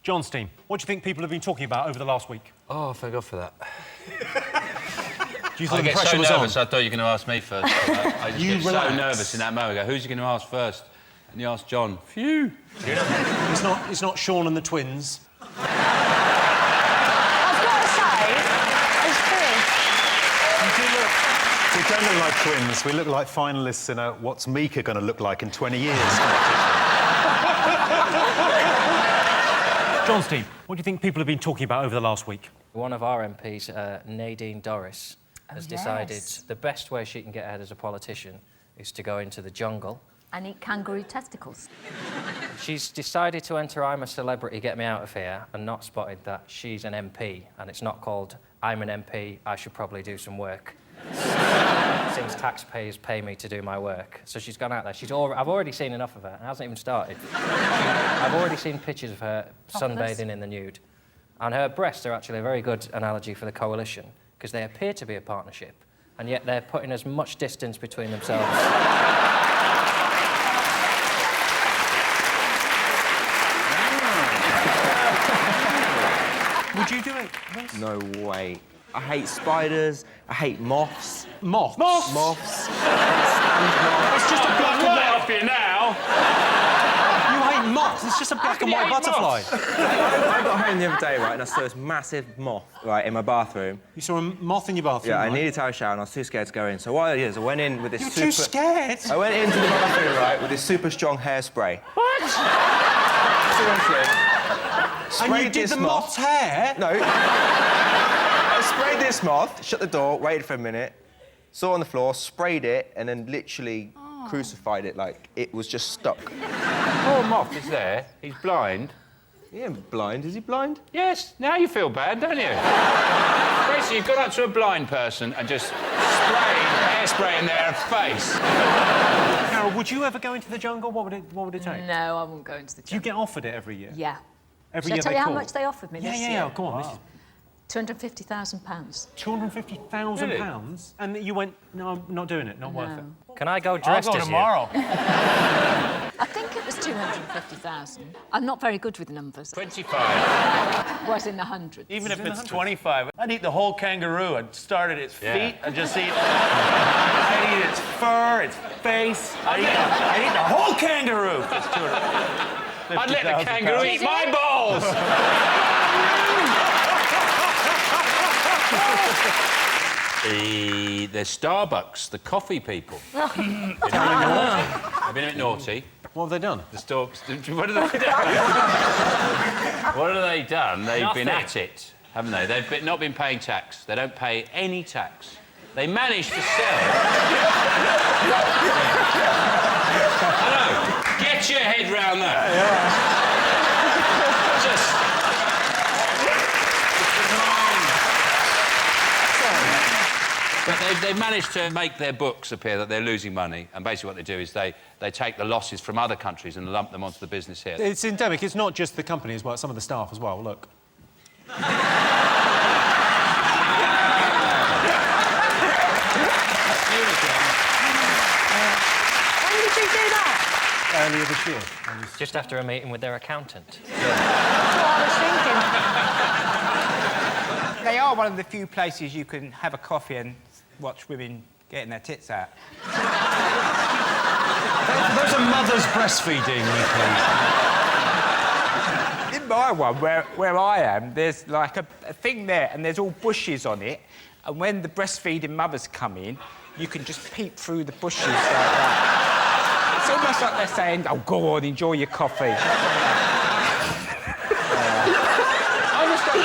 John's team, what do you think people have been talking about over the last week? Oh, thank God for that. Do you think I the get pressure so was nervous, on? I thought you were going to ask me first. I just get relax. so nervous in that moment. I go, who's you going to ask first? And you ask John. Phew. It's not Sean and the twins. I was going to say, it's Chris. We don't look like twins. We look like finalists in a What's Mika going to look like in 20 years? John's team, what do you think people have been talking about over the last week? One of our MPs, Nadine Dorries, has decided the best way she can get ahead as a politician is to go into the jungle. And eat kangaroo testicles. She's decided to enter I'm a Celebrity, Get Me Out of Here, and not spotted that she's an MP, and it's not called I'm an MP, I should probably do some work. Since taxpayers pay me to do my work. So she's gone out there. I've already seen enough of her. It hasn't even started. I've already seen pictures of her sunbathing in the nude. And her breasts are actually a very good analogy for the coalition, because they appear to be a partnership, and yet they're putting as much distance between themselves. Would you do it? No way. I hate spiders. I hate moths. Moths? Moths. It's just a black and white. off you now. You hate moths? It's just a black and white butterfly. I got home the other day, right, and I saw this massive moth, right, in my bathroom. You saw a moth in your bathroom? Yeah, I right? needed to have a shower, and I was too scared to go in. So what I did is I went in with this You're super... too scared? I went into the bathroom, right, with this super strong hairspray. What? Seriously. And you did the moth's hair? No. I sprayed this moth, shut the door, waited for a minute, saw it on the floor, sprayed it, and then literally crucified it like it was just stuck. Poor Moth is there. He's blind. He ain't blind. Is he blind? Yes, now you feel bad, don't you? Basically, you've gone up to a blind person and just sprayed hairspray in their face. Carol, would you ever go into the jungle? What would it take? No, I won't go into the jungle. Do you get offered it every year? Yeah. Every Shall year I tell they you how call? much they offered me this year? Yeah, go on. Wow. £250,000. £250,000? Really? And you went, no, I'm not doing it, not worth it. Can I go dressed as tomorrow. I think it was 250,000. I'm not very good with numbers. 25. It was in the hundreds. Even if it's 25, I'd eat the whole kangaroo. I'd start at its feet and just eat... I'd eat its fur, its face. I'd eat the whole kangaroo. I'd let the kangaroo eat my balls. There's Starbucks, the coffee people. They've been a bit naughty. What have they done? The stalks. What have they done? What have they done? They've been at it, haven't they? They've not been paying tax. They don't pay any tax. They managed to sell. I know. Get your head round that. Just. But they've managed to make their books appear that they're losing money, and basically what they do is they take the losses from other countries and lump them onto the business here. It's endemic. It's not just the company as well, some of the staff as well. Look. When did you do that? Earlier this year. Just after a meeting with their accountant. That's what I was thinking. They are one of the few places you can have a coffee and watch women getting their tits out. Those are mothers breastfeeding, Nicholas. In my one, where I am, there's like a thing there, and there's all bushes on it, and when the breastfeeding mothers come in, you can just peep through the bushes like that. It's almost like they're saying, oh, go on, enjoy your coffee.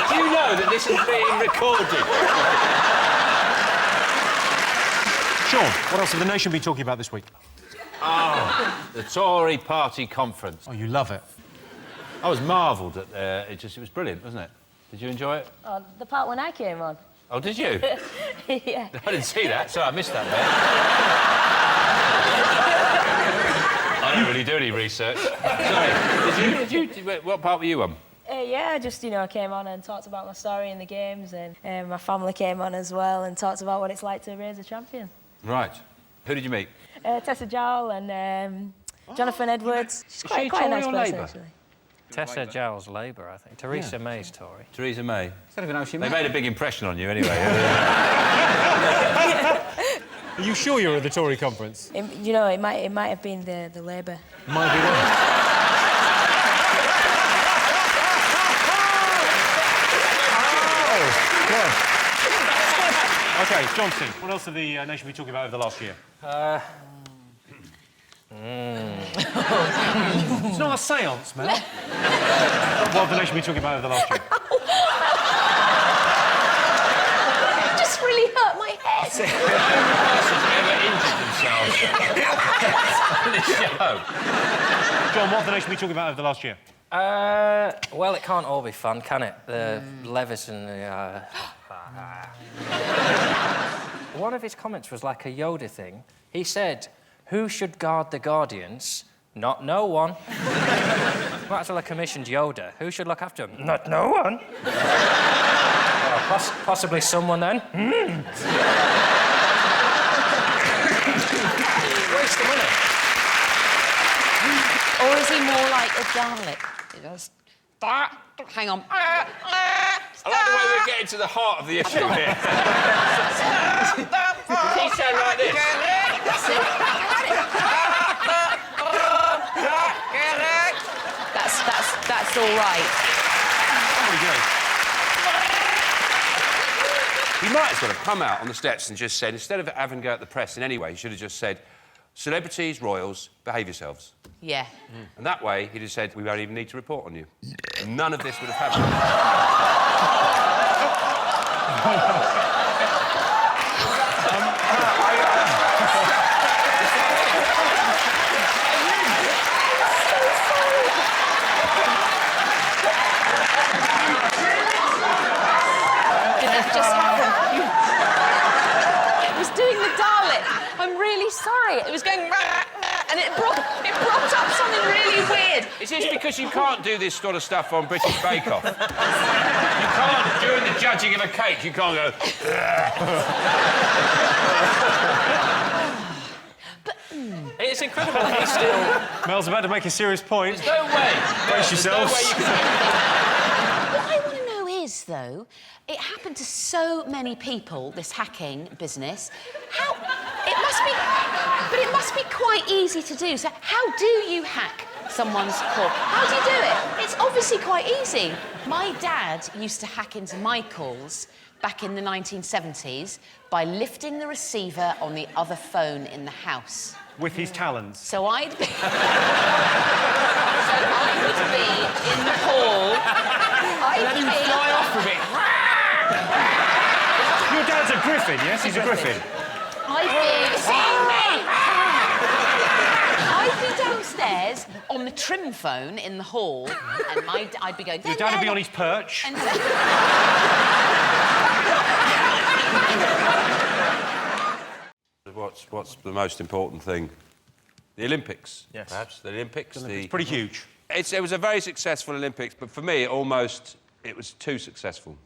Do you know that this is being recorded? Sean, what else have the nation been talking about this week? Oh, the Tory party conference. Oh, you love it. I was marvelled at it was brilliant, wasn't it? Did you enjoy it? Oh, the part when I came on. Oh, did you? Yeah. I didn't see that. Sorry, I missed that bit. I don't really do any research. Sorry. Did you? What part were you on? Yeah, just, came on and talked about my story in the games, and my family came on as well and talked about what it's like to raise a champion. Right. Who did you meet? Tessa Jowell and Jonathan Edwards. She's quite a Tory nice or person, Labour? actually. Tessa Giles, Labour, I think. Theresa May's Tory. Theresa May. I don't even know she They made a big impression on you anyway. Are you sure you're at the Tory conference? You know, it might have been the Labour. Might be right. OK, Johnson, what else have the nation been talking about over the last year? It's not a séance, Mel. What have the nation been talking about over the last year? It just really hurt my head. Ever injured themselves on this show? John, what have the nation been talking about over the last year? Well, it can't all be fun, can it? The Levis and the... One of his comments was like a Yoda thing. He said, who should guard the Guardians? Not no one. Might as well have commissioned Yoda. Who should look after him? Not no one. Well, possibly someone then. Waste the money. Or is he more like a Dalek? It goes, hang on. I like the way we're getting to the heart of the issue here. He sound like this. That's all right. There we go. He might as well have come out on the steps and just said, instead of having to go at the press in any way, he should have just said, celebrities, royals, behave yourselves. Yeah. And that way, he'd have said, we won't even need to report on you. And none of this would have happened. It was doing the Dalek. I'm really sorry. It was going... And it brought up something really weird. Is this because you can't do this sort of stuff on British Bake Off? You can't, during the judging of a cake, you can't go... It's incredible that he's still... Mel's about to make a serious point. There's no way. Brace yourselves. There's no way you can... What I want to know is, though, it happened to so many people, this hacking business. How... But it must be quite easy to do. So how do you hack someone's call? How do you do it? It's obviously quite easy. My dad used to hack into my calls back in the 1970s by lifting the receiver on the other phone in the house. With his talons. So I'd be... in the hall. And then he would fly off with it. Your dad's a griffin, yes? He's a griffin. I'd be downstairs on the trim phone in the hall, and I'd be going... Your dad would be on his perch. And What's the most important thing? The Olympics, yes. Perhaps. The Olympics. It's pretty huge. It was a very successful Olympics, but for me, it was too successful.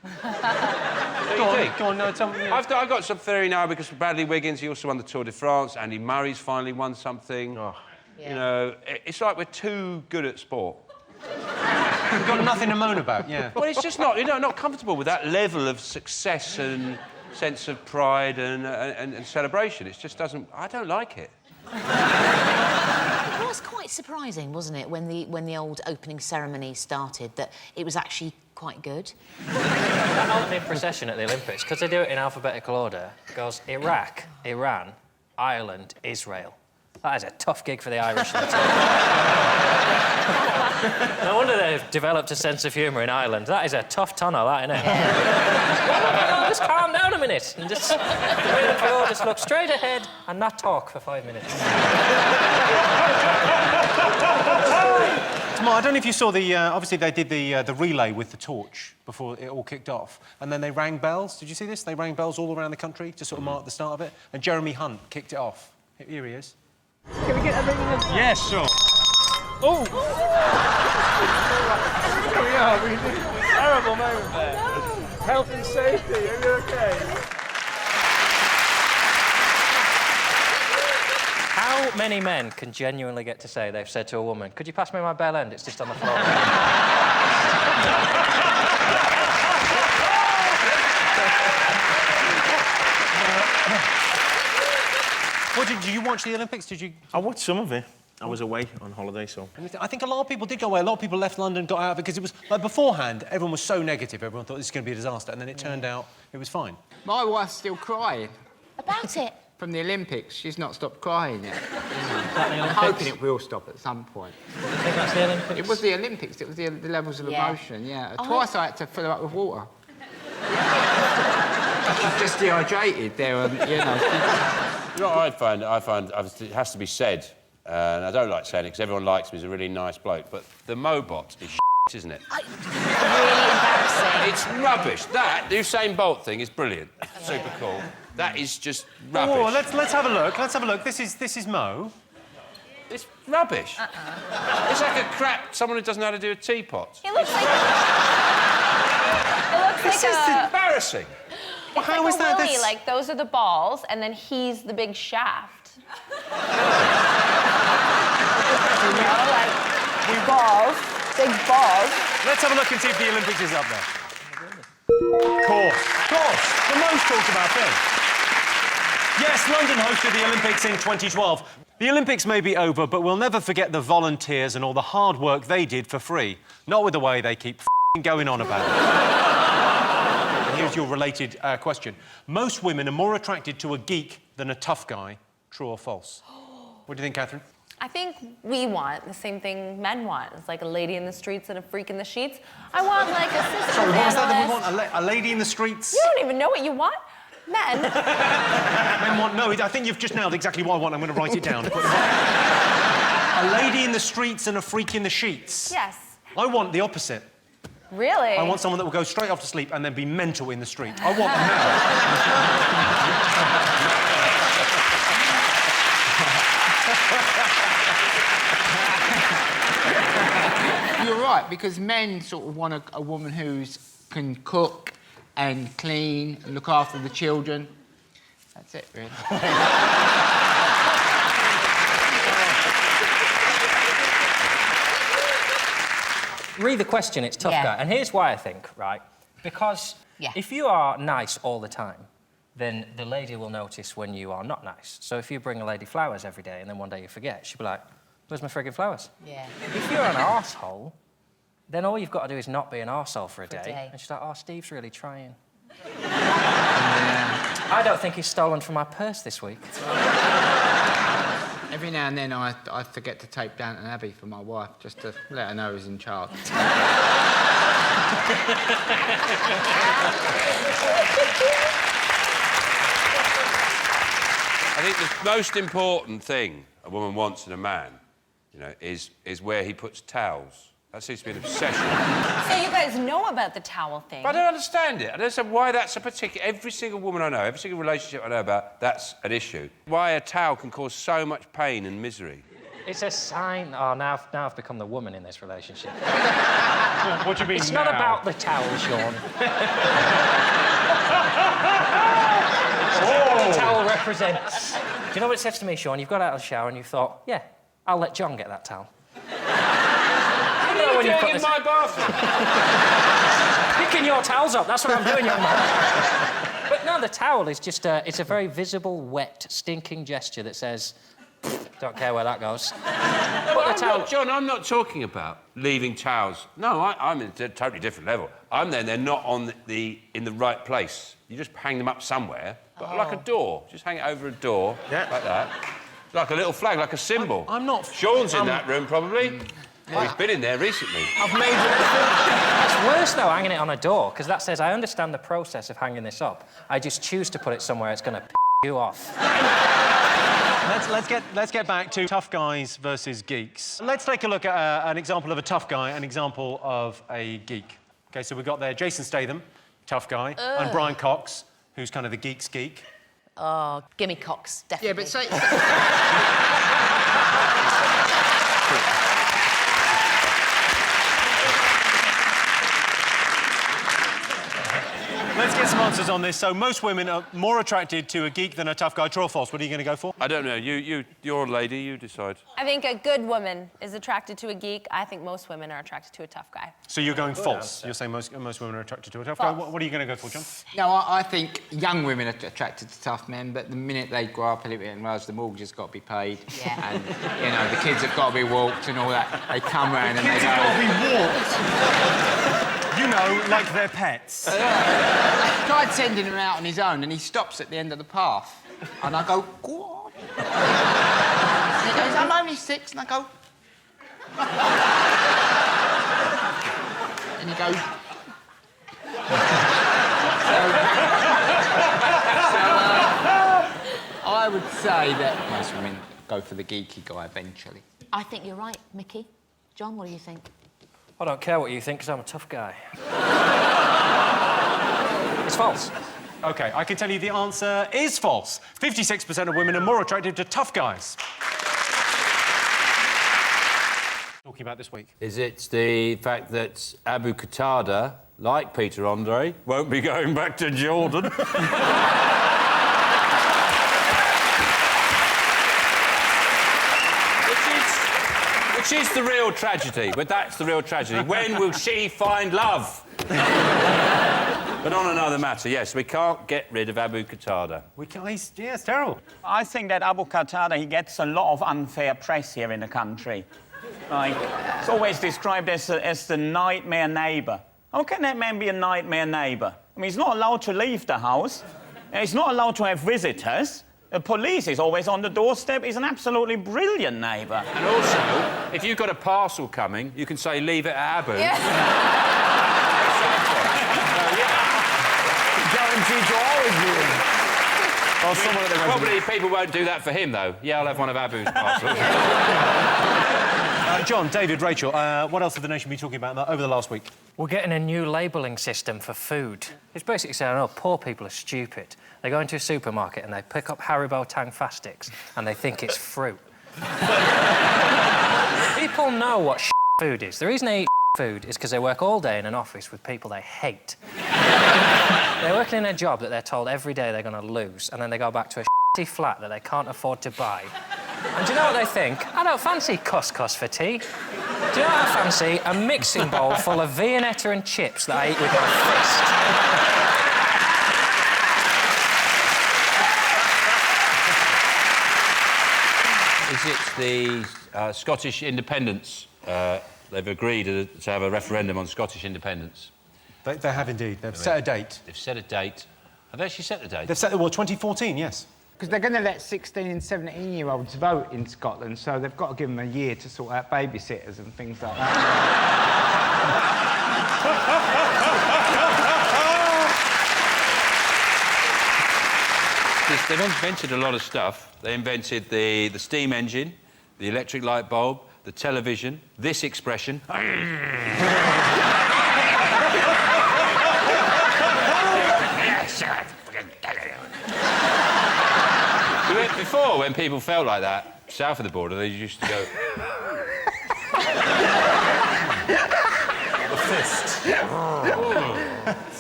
Go on, no, tell me. Yeah. I've got some theory now because Bradley Wiggins, he also won the Tour de France. Andy Murray's finally won something. Oh. Yeah. You know, it's like we're too good at sport. We've got nothing to moan about, yeah. Well, it's just not, not comfortable with that level of success and sense of pride and celebration. It just doesn't... I don't like it. it was quite surprising, wasn't it, when the old opening ceremony started, that it was actually quite good. That opening procession at the Olympics, because they do it in alphabetical order, goes Iraq, Iran, Ireland, Israel. That is a tough gig for the Irish. No wonder they've developed a sense of humour in Ireland. That is a tough tunnel, that, isn't it? Yeah. Just calm down a minute and just... really cool, just look straight ahead and not talk for 5 minutes. Mo, I don't know if you saw the... obviously, they did the relay with the torch before it all kicked off. And then they rang bells. Did you see this? They rang bells all around the country to sort of mark the start of it. And Jeremy Hunt kicked it off. Here he is. Can we get a ring in the... Yes, sure. Oh! Terrible moment there. Health and safety, are you OK? How How many men can genuinely get to say they've said to a woman, could you pass me my bell end? It's just on the floor. Did you watch the Olympics? Did you? I watched some of it. I was away on holiday, so... I think a lot of people did go away. A lot of people left London, got out of it, because it was... Like, beforehand, everyone was so negative. Everyone thought this was going to be a disaster, and then it turned out it was fine. My wife's still crying. About it? From the Olympics. She's not stopped crying yet. I'm hoping it will stop at some point. You think that's the Olympics? It was the Olympics. It was the levels of emotion, yeah. Twice I had to fill her up with water. She's just dehydrated there, and, you know... You know what I find? It has to be said, and I don't like saying it because everyone likes me, he's a really nice bloke, but the Mobot is shit, isn't it? Really embarrassing. It's rubbish. That, the Usain Bolt thing is brilliant. Super cool. That is just rubbish. Oh, let's have a look. Let's have a look. This is Mo. It's rubbish. It's like a crap someone who doesn't know how to do a teapot. It looks like... This is embarrassing. It's how like is a that? willy, like, those are the balls, and then he's the big shaft. You know, like, balls, big balls. Let's have a look and see if the Olympics is up there. Of course. The most talked about thing. Yes, London hosted the Olympics in 2012. The Olympics may be over, but we'll never forget the volunteers and all the hard work they did for free. Not with the way they keep going on about it. Here's your related question. Most women are more attracted to a geek than a tough guy. True or false? What do you think, Catherine? I think we want the same thing men want. It's like a lady in the streets and a freak in the sheets. I want, like, a systems Sorry, what was that we analyst. want? A lady in the streets? You don't even know what you want? Men. Men want... No, I think you've just nailed exactly what I want. I'm going to write it down. A lady in the streets and a freak in the sheets. Yes. I want the opposite. Really? I want someone that will go straight off to sleep and then be mental in the street. I want You're right, because men sort of want a woman who can cook and clean and look after the children. That's it, really. Read the question, it's tough guy. And here's why I think, right? Because if you are nice all the time, then the lady will notice when you are not nice. So if you bring a lady flowers every day and then one day you forget, she'll be like, where's my friggin' flowers? Yeah. If you're an arsehole, then all you've got to do is not be an arsehole for a day. And she's like, oh, Steve's really trying. I don't think he's stolen from my purse this week. Every now and then I forget to tape Downton Abbey for my wife, just to let her know who's in charge. I think the most important thing a woman wants in a man, you know, is where he puts towels. That seems to be an obsession. So you guys know about the towel thing. But I don't understand it. I don't understand why that's a particular... Every single woman I know, every single relationship I know about, that's an issue. Why a towel can cause so much pain and misery. It's a sign... Oh, now I've become the woman in this relationship. What do you mean It's now? not about the towel, Sean. What the towel represents. Do you know what it says to me, Sean? You've got out of the shower and you thought, yeah, I'll let John get that towel. What are you doing in my bathroom? Picking your towels up, that's what I'm doing, young man. But no, the towel is just it's a very visible, wet, stinking gesture that says, don't care where that goes. John, I'm not talking about leaving towels. No, I'm in a totally different level. I'm there, they're not in the right place. You just hang them up somewhere, but like a door. Just hang it over a door, like that. Like a little flag, like a symbol. I'm not... Sean's in that room, probably. Well, he's been in there recently. I've made it... It's worse, though, hanging it on a door, because that says, I understand the process of hanging this up. I just choose to put it somewhere it's going to piss you off. Let's get back to tough guys versus geeks. Let's take a look at an example of a tough guy, an example of a geek. OK, so we've got there Jason Statham, tough guy, and Brian Cox, who's kind of the geek's geek. Oh, gimme Cox, definitely. Yeah, but say... Let's get some answers on this. So, most women are more attracted to a geek than a tough guy. True or false? What are you going to go for? I don't know. You're a lady. You decide. I think a good woman is attracted to a geek. I think most women are attracted to a tough guy. So you're going false. You're saying most women are attracted to a tough guy. What are you going to go for, John? No, I think young women are attracted to tough men, but the minute they grow up a little bit and realise the mortgage has got to be paid, and, you know, the kids have got to be walked and all that, they come round and they go... You know, like their pets. Tried sending him out on his own, and he stops at the end of the path. And I go, go on. And he goes, I'm only 6, and I go... and he goes... I would say that most women go for the geeky guy eventually. I think you're right, Mickey. John, what do you think? I don't care what you think, because I'm a tough guy. It's false. OK, I can tell you the answer is false. 56% of women are more attracted to tough guys. Talking about this week. Is it the fact that Abu Qatada, like Peter Andre, won't be going back to Jordan? Which is the real tragedy, but that's the real tragedy. When will she find love? But on another matter, yes, we can't get rid of Abu Qatada. We can't, yeah, it's terrible. I think that Abu Qatada, he gets a lot of unfair press here in the country. Like, it's always described as the nightmare neighbour. How can that man be a nightmare neighbour? I mean, he's not allowed to leave the house. He's not allowed to have visitors. The police is always on the doorstep. He's an absolutely brilliant neighbour. And also, if you've got a parcel coming, you can say, leave it at Abu. Yeah. Guaranteed to always be in. Well, probably people won't do that for him, though. Yeah, I'll have one of Abu's parcels. John, David, Rachel, what else have the nation been talking about over the last week? We're getting a new labelling system for food. It's basically saying, oh, poor people are stupid. They go into a supermarket and they pick up Haribo Tang Fastics and they think it's fruit. People know what food is. The reason they eat food is because they work all day in an office with people they hate. They're working in a job that they're told every day they're going to lose, and then they go back to a flat that they can't afford to buy. And do you know what they think? I don't fancy couscous for tea. Do you know what I fancy? A mixing bowl full of Viennetta and chips that I eat with my fist. Is it the Scottish independence? They've agreed to have a referendum on Scottish independence. They have indeed. They've set a date. They've set a date. Have they actually set the date? They've set, well, 2014, yes. Because they're going to let 16 and 17-year-olds vote in Scotland, so they've got to give them a year to sort out babysitters and things like that. They've invented a lot of stuff. They invented the steam engine, the electric light bulb, the television, this expression. Before, when people felt like that, south of the border, they used to go... The fist.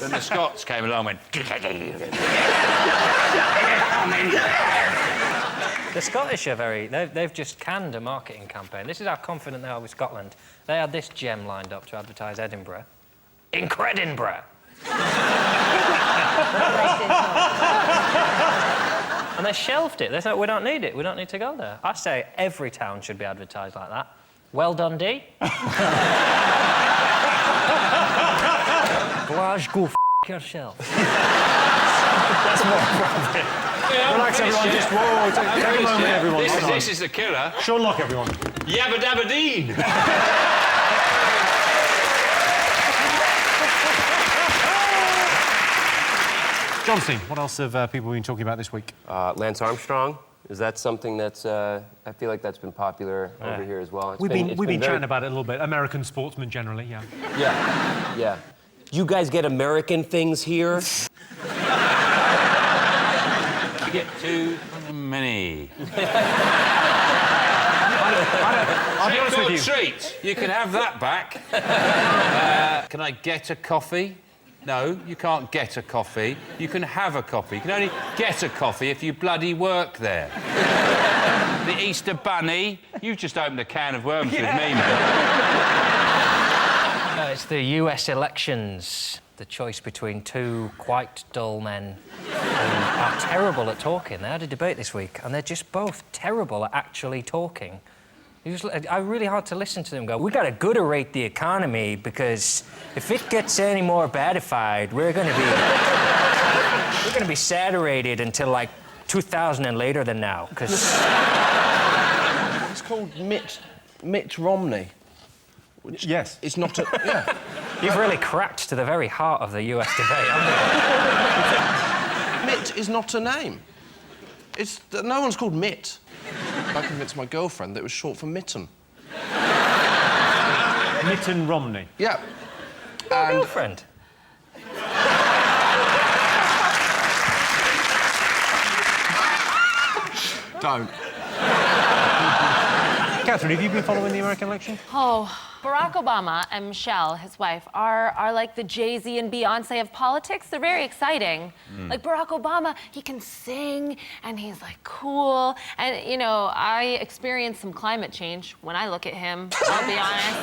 Then the Scots came along and went... The Scottish are very... They've just canned a marketing campaign. This is how confident they are with Scotland. They had this gem lined up to advertise Edinburgh. Incredinburgh! And they shelved it. They thought, we don't need it. We don't need to go there. I say every town should be advertised like that. Well done, Dee. Glasgow, yourself. That's more appropriate. Relax, everyone. Just whoa. Take a moment, everyone. This is the killer. Sean Lock, everyone. Yabba dabba deen. Johnson, what else have people been talking about this week? Lance Armstrong. Is that something that's... I feel like that's been popular over here as well. We've been chatting about it a little bit. American sportsmen generally, yeah. Yeah, yeah. You guys get American things here? You get too many. I'll be honest with you. Treat. You can have that back. Can I get a coffee? No, you can't get a coffee. You can have a coffee. You can only get a coffee if you bloody work there. The Easter Bunny. You've just opened a can of worms with me, mate. It's the US elections. The choice between two quite dull men who are terrible at talking. They had a debate this week, and they're just both terrible at actually talking. I really hard to listen to them go, we gotta rate the economy because if it gets any more badified, we're gonna be saturated until like 2000 and later than now, because... It's called Mitt Romney. Which yes. It's not a... Yeah. You've really cracked to the very heart of the US debate, haven't you? Mitt is not a name. No one's called Mitt. I convinced my girlfriend that it was short for mitten. Mitten Romney? Yeah. Your girlfriend? Don't. Catherine, have you been following the American election? Oh, Barack Obama and Michelle, his wife, are like the Jay-Z and Beyonce of politics. They're very exciting. Like Barack Obama, he can sing and he's like cool. And, you know, I experienced some climate change when I look at him, I'll be honest.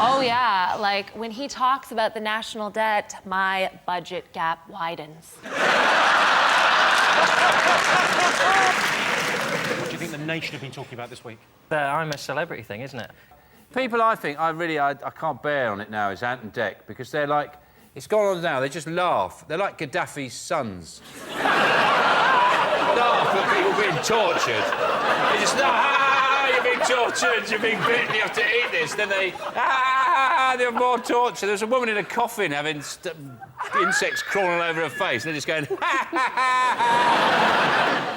Oh, yeah, like when he talks about the national debt, my budget gap widens. What do you think the nation have been talking about this week? The I'm a Celebrity thing, isn't it? People I think I can't bear on it now is Ant and Dec, because they're like... It's gone on now, they just laugh. They're like Gaddafi's sons. Laugh at people being tortured. They just laugh, you're being tortured, you're being bitten, you have to eat this. Then they have more torture. There's a woman in a coffin having insects crawling all over her face, and they're just going,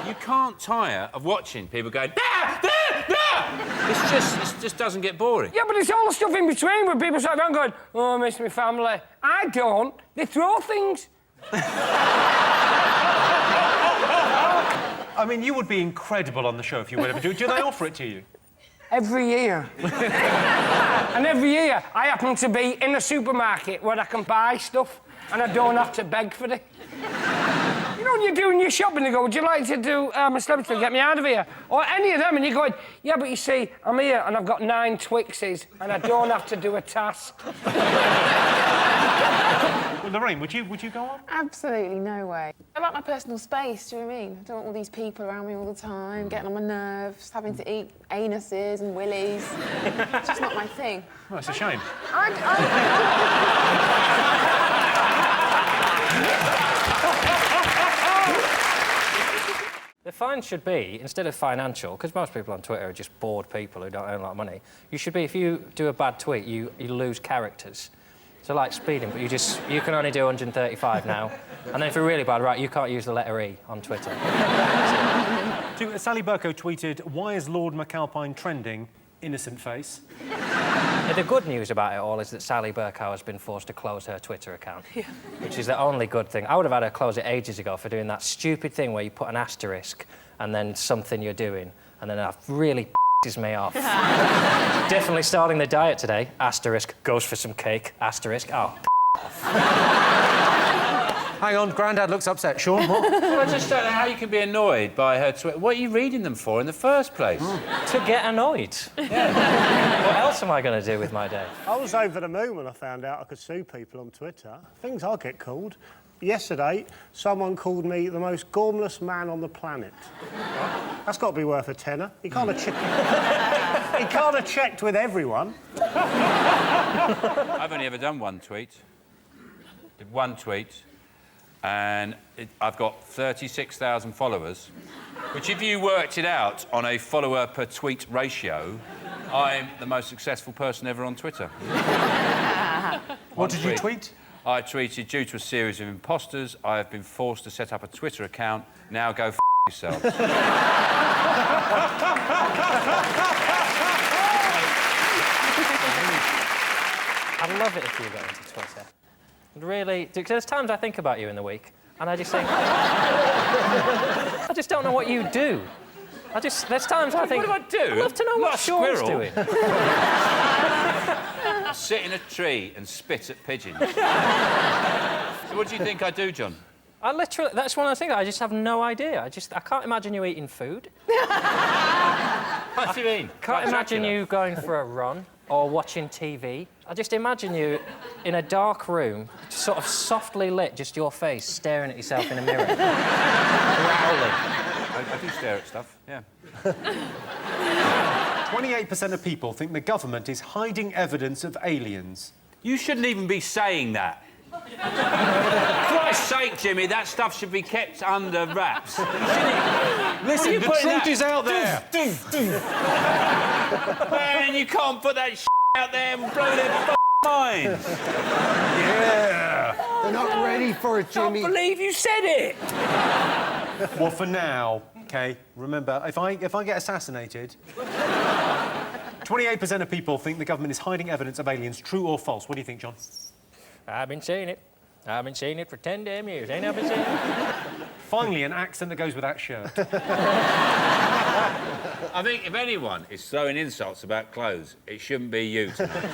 You can't tire of watching people going, It just doesn't get boring. Yeah, but it's all the stuff in between where people sit around going, oh, I miss my family. I don't. They throw things. I mean, you would be incredible on the show if you would ever do it. Do they offer it to you? Every year. And every year, I happen to be in a supermarket where I can buy stuff and I don't have to beg for it. You know, when you're doing your shopping, they go, would you like to do a celebrity to get me out of here? Or any of them, and you're going, yeah, but you see, I'm here and I've got 9 Twixes and I don't have to do a task. Well, Lorraine, would you go on? Absolutely no way. I like my personal space, do you know what I mean? I don't want all these people around me all the time, getting on my nerves, having to eat anuses and willies. It's just not my thing. Well, it's a shame. The fine should be, instead of financial, because most people on Twitter are just bored people who don't earn a lot of money, you should be, if you do a bad tweet, you lose characters. So like speeding, but you can only do 135 now. And then if you're really bad, right, you can't use the letter E on Twitter. Sally Bercow tweeted, why is Lord McAlpine trending? Innocent face. The good news about it all is that Sally Bercow has been forced to close her Twitter account, which is the only good thing. I would have had her close it ages ago for doing that stupid thing where you put an asterisk and then something you're doing, and then that really pisses me off. Definitely starting the diet today. Asterisk, goes for some cake. Asterisk, oh, off. Hang on, Grandad looks upset. Sean, what? Well, I just don't know how you can be annoyed by her Twitter. What are you reading them for in the first place? To get annoyed. Yeah. What else am I going to do with my day? I was over the moon when I found out I could sue people on Twitter. Things I get called. Yesterday, someone called me the most gormless man on the planet. That's got to be worth a tenner. He can't have checked with everyone. I've only ever done one tweet. Did one tweet. And I've got 36,000 followers, which if you worked it out on a follower per tweet ratio, I'm the most successful person ever on Twitter. What did you tweet? I tweeted, due to a series of imposters, I have been forced to set up a Twitter account. Now go yourselves. I'd love it if you got into Twitter. Really, because there's times I think about you in the week, and I just think, I just don't know what you do. There's times I think, what do I do? I'd love to know what Sean's doing. sit in a tree and spit at pigeons. So what do you think I do, John? I literally, that's one of the things, I just have no idea. I can't imagine you eating food. What do you mean? Can't imagine you going for a run or watching TV. I just imagine you in a dark room, sort of softly lit, just your face, staring at yourself in a mirror. Growling. I do stare at stuff, yeah. 28% of people think the government is hiding evidence of aliens. You shouldn't even be saying that. For Christ's sake, Jimmy, that stuff should be kept under wraps. Listen, the truth is out there. Man, you can't put that out there and blow their minds. Yeah. They're not ready for it, Jimmy. I can't believe you said it. Well, for now, OK, remember, if I get assassinated, 28% of people think the government is hiding evidence of aliens. True or false? What do you think, John? I've been saying it. I've been saying it for 10 damn years. Ain't I been saying it? Finally, an accent that goes with that shirt. I think if anyone is throwing insults about clothes, it shouldn't be you tonight.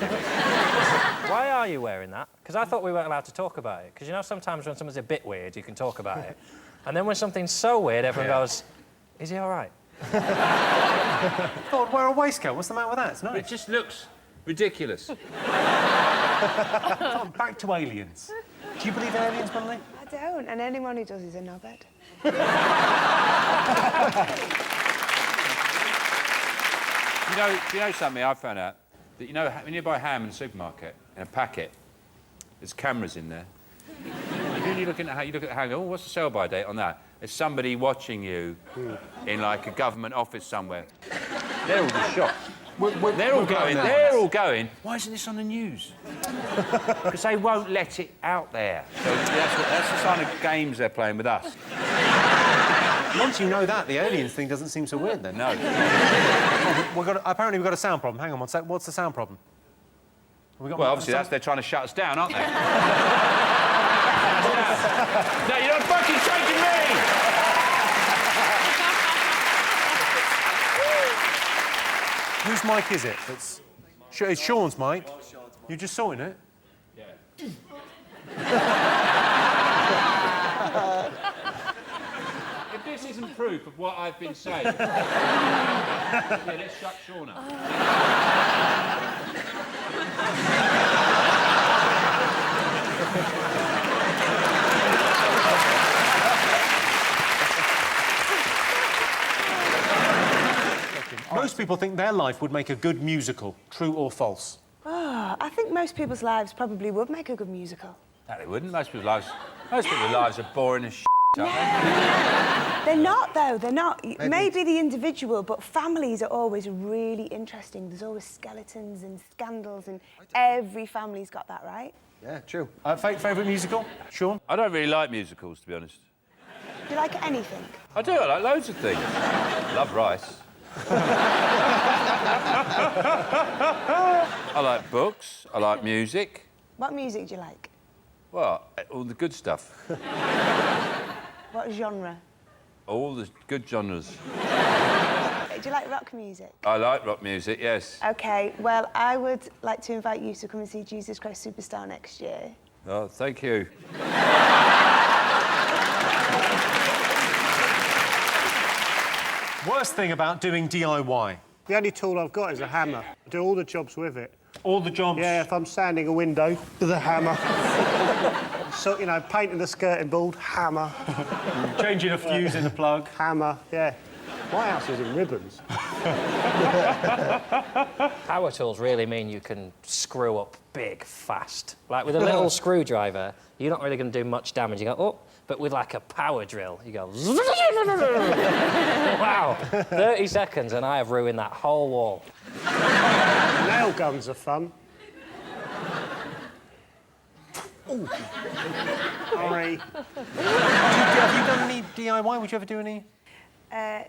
Why are you wearing that? Because I thought we weren't allowed to talk about it. Because, you know, sometimes when someone's a bit weird, you can talk about it. And then when something's so weird, everyone goes, is he all right? God, wear a waistcoat. What's the matter with that? It's nice. It just looks ridiculous. Come on, back to aliens. Do you believe in aliens, Bunley? I don't, and anyone who does is a knobhead. Do you know something I found out? That, you know, when you buy ham in the supermarket, in a packet, there's cameras in there. When you look at the ham, and go, oh, what's the sell-by date on that? There's somebody watching you in, like, a government office somewhere. They're all just shocked. They're all going, why isn't this on the news? Because they won't let it out there. So that's the kind of games they're playing with us. Once you know that, the aliens thing doesn't seem so weird, then. No. Apparently we've got a sound problem. Hang on one sec. What's the sound problem? Well, obviously, they're trying to shut us down, aren't they? No, you're not fucking taking me! Whose mic is it? It's Sean's mic. You just sorting it? Yeah. If this isn't proof of what I've been saying... yeah, let's shut Sean up. Most people think their life would make a good musical. True or false? Oh, I think most people's lives probably would make a good musical. No, they wouldn't. Most people's lives are boring as shit, aren't They're not, though. They're not. Maybe the individual, but families are always really interesting. There's always skeletons and scandals, and every family's got that, right? Yeah, true. Favourite musical? Sean? I don't really like musicals, to be honest. Do you like anything? I do. I like loads of things. I love rice. I like books. I like music. What music do you like? Well, all the good stuff. What genre? All the good genres. Do you like rock music? I like rock music, yes. OK, well, I would like to invite you to come and see Jesus Christ Superstar next year. Oh, thank you. Worst thing about doing DIY? The only tool I've got is a hammer. I do all the jobs with it. All the jobs? Yeah, if I'm sanding a window, with a hammer. So, you know, painting the skirting board, hammer. Changing a fuse in the plug. Hammer, yeah. My house is in ribbons. Power tools really mean you can screw up big, fast. Like, with a little screwdriver, you're not really going to do much damage. You go, oh, but with, like, a power drill, you go... Wow, 30 seconds and I have ruined that whole wall. Nail guns are fun. Ooh. Sorry. Have you done any DIY? Would you ever do any?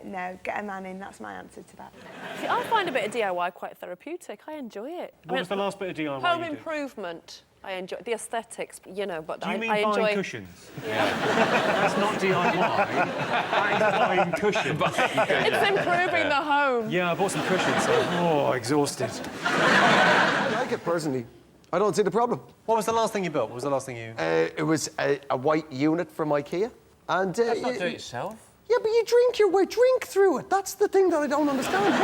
No, get a man in, that's my answer to that. See, I find a bit of DIY quite therapeutic. I enjoy it. What was the last bit of DIY Home you did? improvement. I enjoy the aesthetics, you know, but Do you mean I enjoy... buying cushions? Yeah. That's not DIY. That's buying cushions. It's improving the home. Yeah, I bought some cushions. Oh, exhausted. like it, personally. I don't see the problem. What was the last thing you built? What was the last thing you... It was a white unit from Ikea. And, That's not do it yourself. Yeah, but you drink your way, drink through it. That's the thing that I don't understand.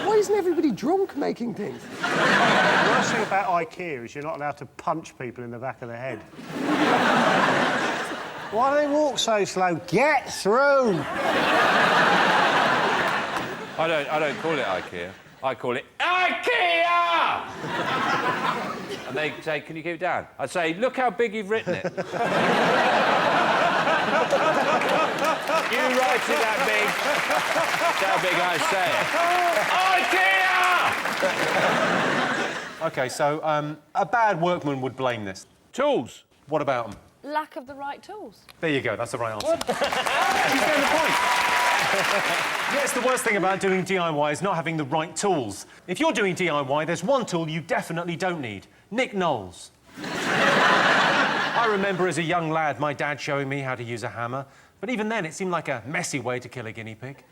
Why isn't everybody drunk making things? The worst thing about Ikea is you're not allowed to punch people in the back of the head. Why do they walk so slow? Get through! I don't call it IKEA. I call it IKEA! And they say, can you keep it down? I say, look how big you've written it. You write it that big. That's how big I say it. IKEA! OK, so a bad workman would blame this. Tools. What about them? Lack of the right tools. There you go, that's the right answer. She's getting the point. Yes, the worst thing about doing DIY is not having the right tools. If you're doing DIY, there's one tool you definitely don't need. Nick Knowles. I remember as a young lad my dad showing me how to use a hammer, but even then it seemed like a messy way to kill a guinea pig.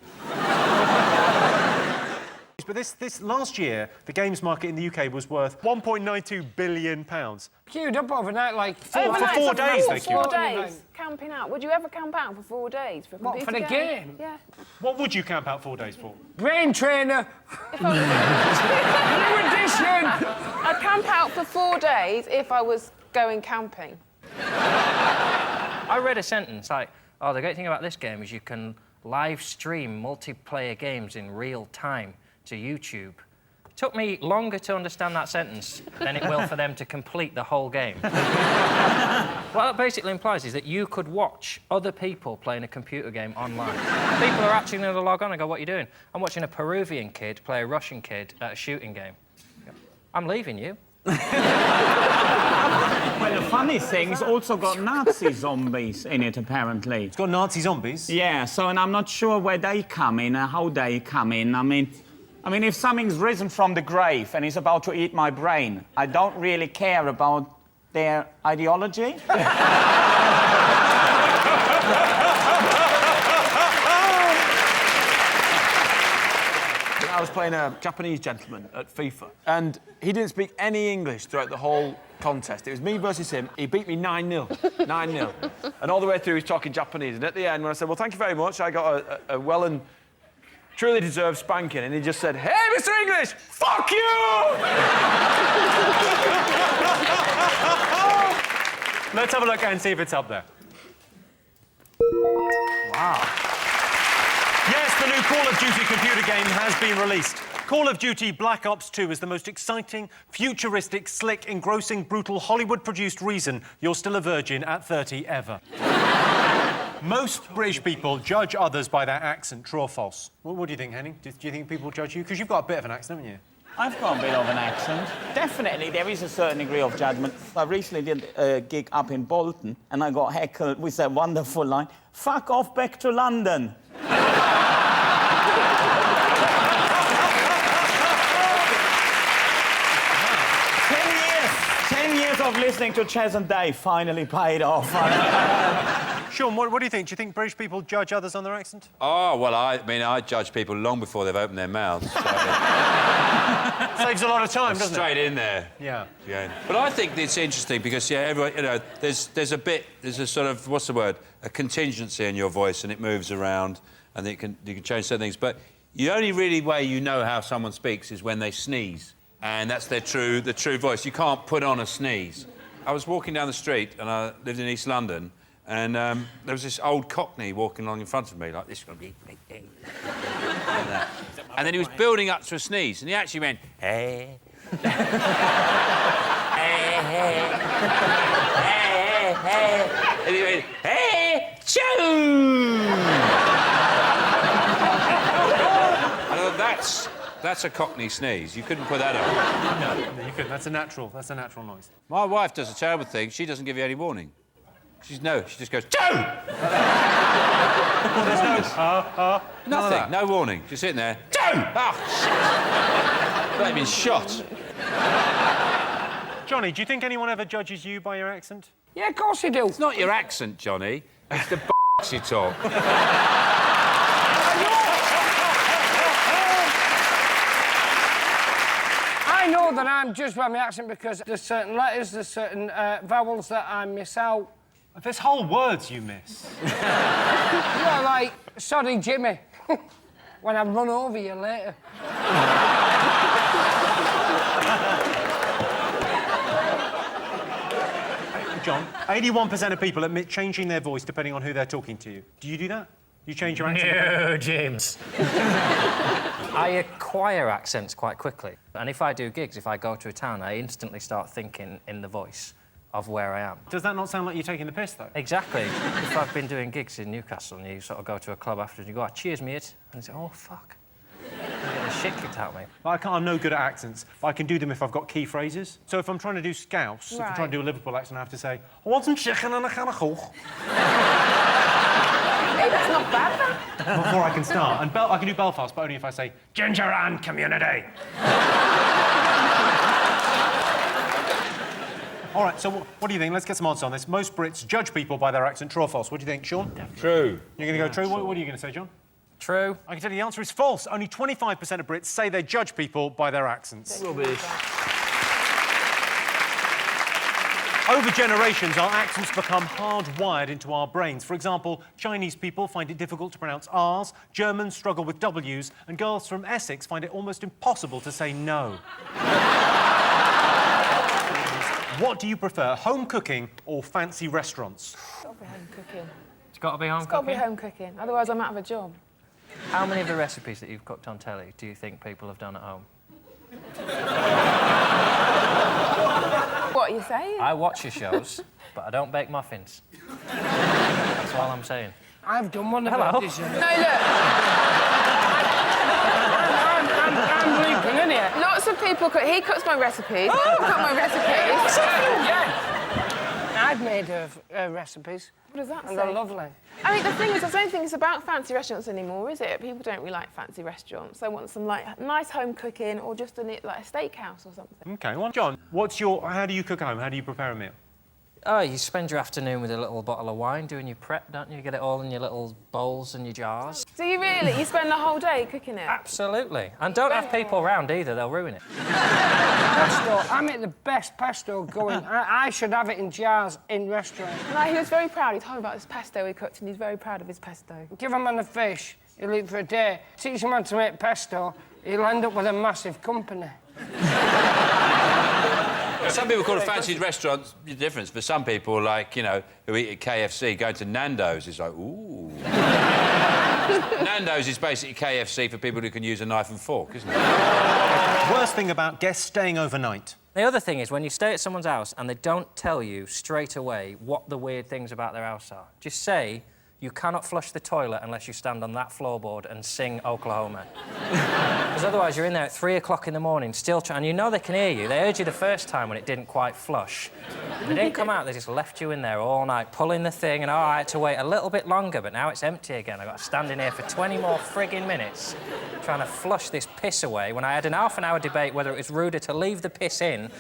But this last year, the games market in the UK was worth £1.92 billion. Queued up overnight, like... For 4 days, they queued up. 4 days. Camping out. Would you ever camp out for 4 days for a What, computer for the game? Yeah. What would you camp out 4 days for? Brain trainer. New edition. I'd camp out for 4 days if I was going camping. I read a sentence like, oh, the great thing about this game is you can live stream multiplayer games in real time to YouTube. It took me longer to understand that sentence than it will for them to complete the whole game. What it basically implies is that you could watch other people playing a computer game online. People are actually going to log on and go, what are you doing? I'm watching a Peruvian kid play a Russian kid at a shooting game. I'm leaving you. Well, the funny thing, it's also got Nazi zombies in it, apparently. It's got Nazi zombies? Yeah, so, and I'm not sure where they come in, how they come in. I mean, if something's risen from the grave and is about to eat my brain, I don't really care about their ideology. I was playing a Japanese gentleman at FIFA, and he didn't speak any English throughout the whole contest. It was me versus him. He beat me 9-0. 9-0. And all the way through, he's talking Japanese. And at the end, when I said, well, thank you very much, I got a well and truly deserved spanking. And he just said, hey, Mr. English, fuck you! Let's have a look and see if it's up there. Wow. Yes, the new Call of Duty computer game has been released. Call of Duty Black Ops 2 is the most exciting, futuristic, slick, engrossing, brutal, Hollywood-produced reason you're still a virgin at 30 ever. Most British people judge others by their accent, true or false? What do you think, Henning? Do you think people judge you? Because you've got a bit of an accent, haven't you? I've got a bit of an accent. Definitely, there is a certain degree of judgment. I recently did a gig up in Bolton, and I got heckled with that wonderful line, fuck off back to London. 10 years of listening to Chaz and Dave finally paid off. Sean, what do you think? Do you think British people judge others on their accent? Oh, well, I judge people long before they've opened their mouths. So... Saves a lot of time, doesn't it? Straight in there. Yeah. But I think it's interesting because, yeah, everyone, you know, there's a sort of, what's the word? A contingency in your voice, and it moves around, and you can change certain things. But the only really way you know how someone speaks is when they sneeze, and that's the true voice. You can't put on a sneeze. I was walking down the street, and I lived in East London, and there was this old Cockney walking along in front of me, like this. And then he was building up to a sneeze, and he actually went, hey. Hey, hey. Hey, hey. And he went, hey, choo! And I thought, that's a Cockney sneeze. You couldn't put that up. No, you couldn't. That's a natural noise. My wife does a terrible thing. She doesn't give you any warning. She just goes, choo! Well, there's nothing, no warning. She's sitting there, choo! Oh, shit! They've been shot. Johnny, do you think anyone ever judges you by your accent? Yeah, of course you do. It's not your accent, Johnny. It's the you talk. I know that I'm judged by my accent because there's certain letters, there's certain vowels that I miss out. There's whole words you miss. Yeah, like, sorry, Jimmy, when I run over you later. John, 81% of people admit changing their voice depending on who they're talking to you. Do you do that? You change your accent? No, James. I acquire accents quite quickly. And if I do gigs, if I go to a town, I instantly start thinking in the voice of where I am. Does that not sound like you're taking the piss, though? Exactly. If I've been doing gigs in Newcastle and you sort of go to a club after and you go, oh, cheers, mate, and you say, oh, fuck. I get the shit kicked out of me. I'm no good at accents, but I can do them if I've got key phrases. So if I'm trying to do Scouse, if I'm trying to do a Liverpool accent, I have to say, I want some chicken and a can of Coke. Hey, that's not bad, that. Before I can start. And I can do Belfast, but only if I say, Ginger and Community. All right, so what do you think? Let's get some answers on this. Most Brits judge people by their accent. True or false? What do you think, Sean? True. You're going to go true? What are you going to say, John? True. I can tell you the answer is false. Only 25% of Brits say they judge people by their accents. Rubbish. Over generations, our accents become hardwired into our brains. For example, Chinese people find it difficult to pronounce R's, Germans struggle with W's, and girls from Essex find it almost impossible to say no. What do you prefer, home cooking or fancy restaurants? It's got to be home cooking. It's got to be home It's got to be cooking? home cooking, otherwise I'm out of a job. How many of the recipes that you've cooked on telly do you think people have done at home? What are you saying? I watch your shows, but I don't bake muffins. That's all I'm saying. I've done one of Hello. these. No, look. I'm bleeping, isn't it? Lots of people cook. He cooks my recipes. Oh. I cook my recipes. Yeah. I've made recipes. What does that and say? they're lovely. I mean, the thing is, I don't think it's about fancy restaurants anymore, is it? People don't really like fancy restaurants. They want some, like, nice home cooking or just like a steakhouse or something. OK, well, John, how do you cook at home? How do you prepare a meal? Oh, you spend your afternoon with a little bottle of wine doing your prep, don't you? You get it all in your little bowls and your jars. Do you really? You spend the whole day cooking it? Absolutely. And don't have people around either, they'll ruin it. Pesto. I make the best pesto going. I should have it in jars in restaurants. No, he was very proud. He told me about this pesto he cooked and he's very proud of his pesto. Give him on a fish, he'll eat for a day. Teach him how to make pesto, he'll end up with a massive company. Some people call a fancied restaurant the difference. For some people, like, you know, who eat at KFC, going to Nando's is like, ooh. Nando's is basically KFC for people who can use a knife and fork, isn't it? Worst thing about guests staying overnight? The other thing is when you stay at someone's house and they don't tell you straight away what the weird things about their house are, just say you cannot flush the toilet unless you stand on that floorboard and sing Oklahoma. Because otherwise you're in there at 3 o'clock in the morning still trying, and you know they can hear you. They heard you the first time when it didn't quite flush. They didn't come out, they just left you in there all night, pulling the thing, and I had to wait a little bit longer, but now it's empty again. I've got to stand in here for 20 more frigging minutes trying to flush this piss away when I had an half-an-hour debate whether it was ruder to leave the piss in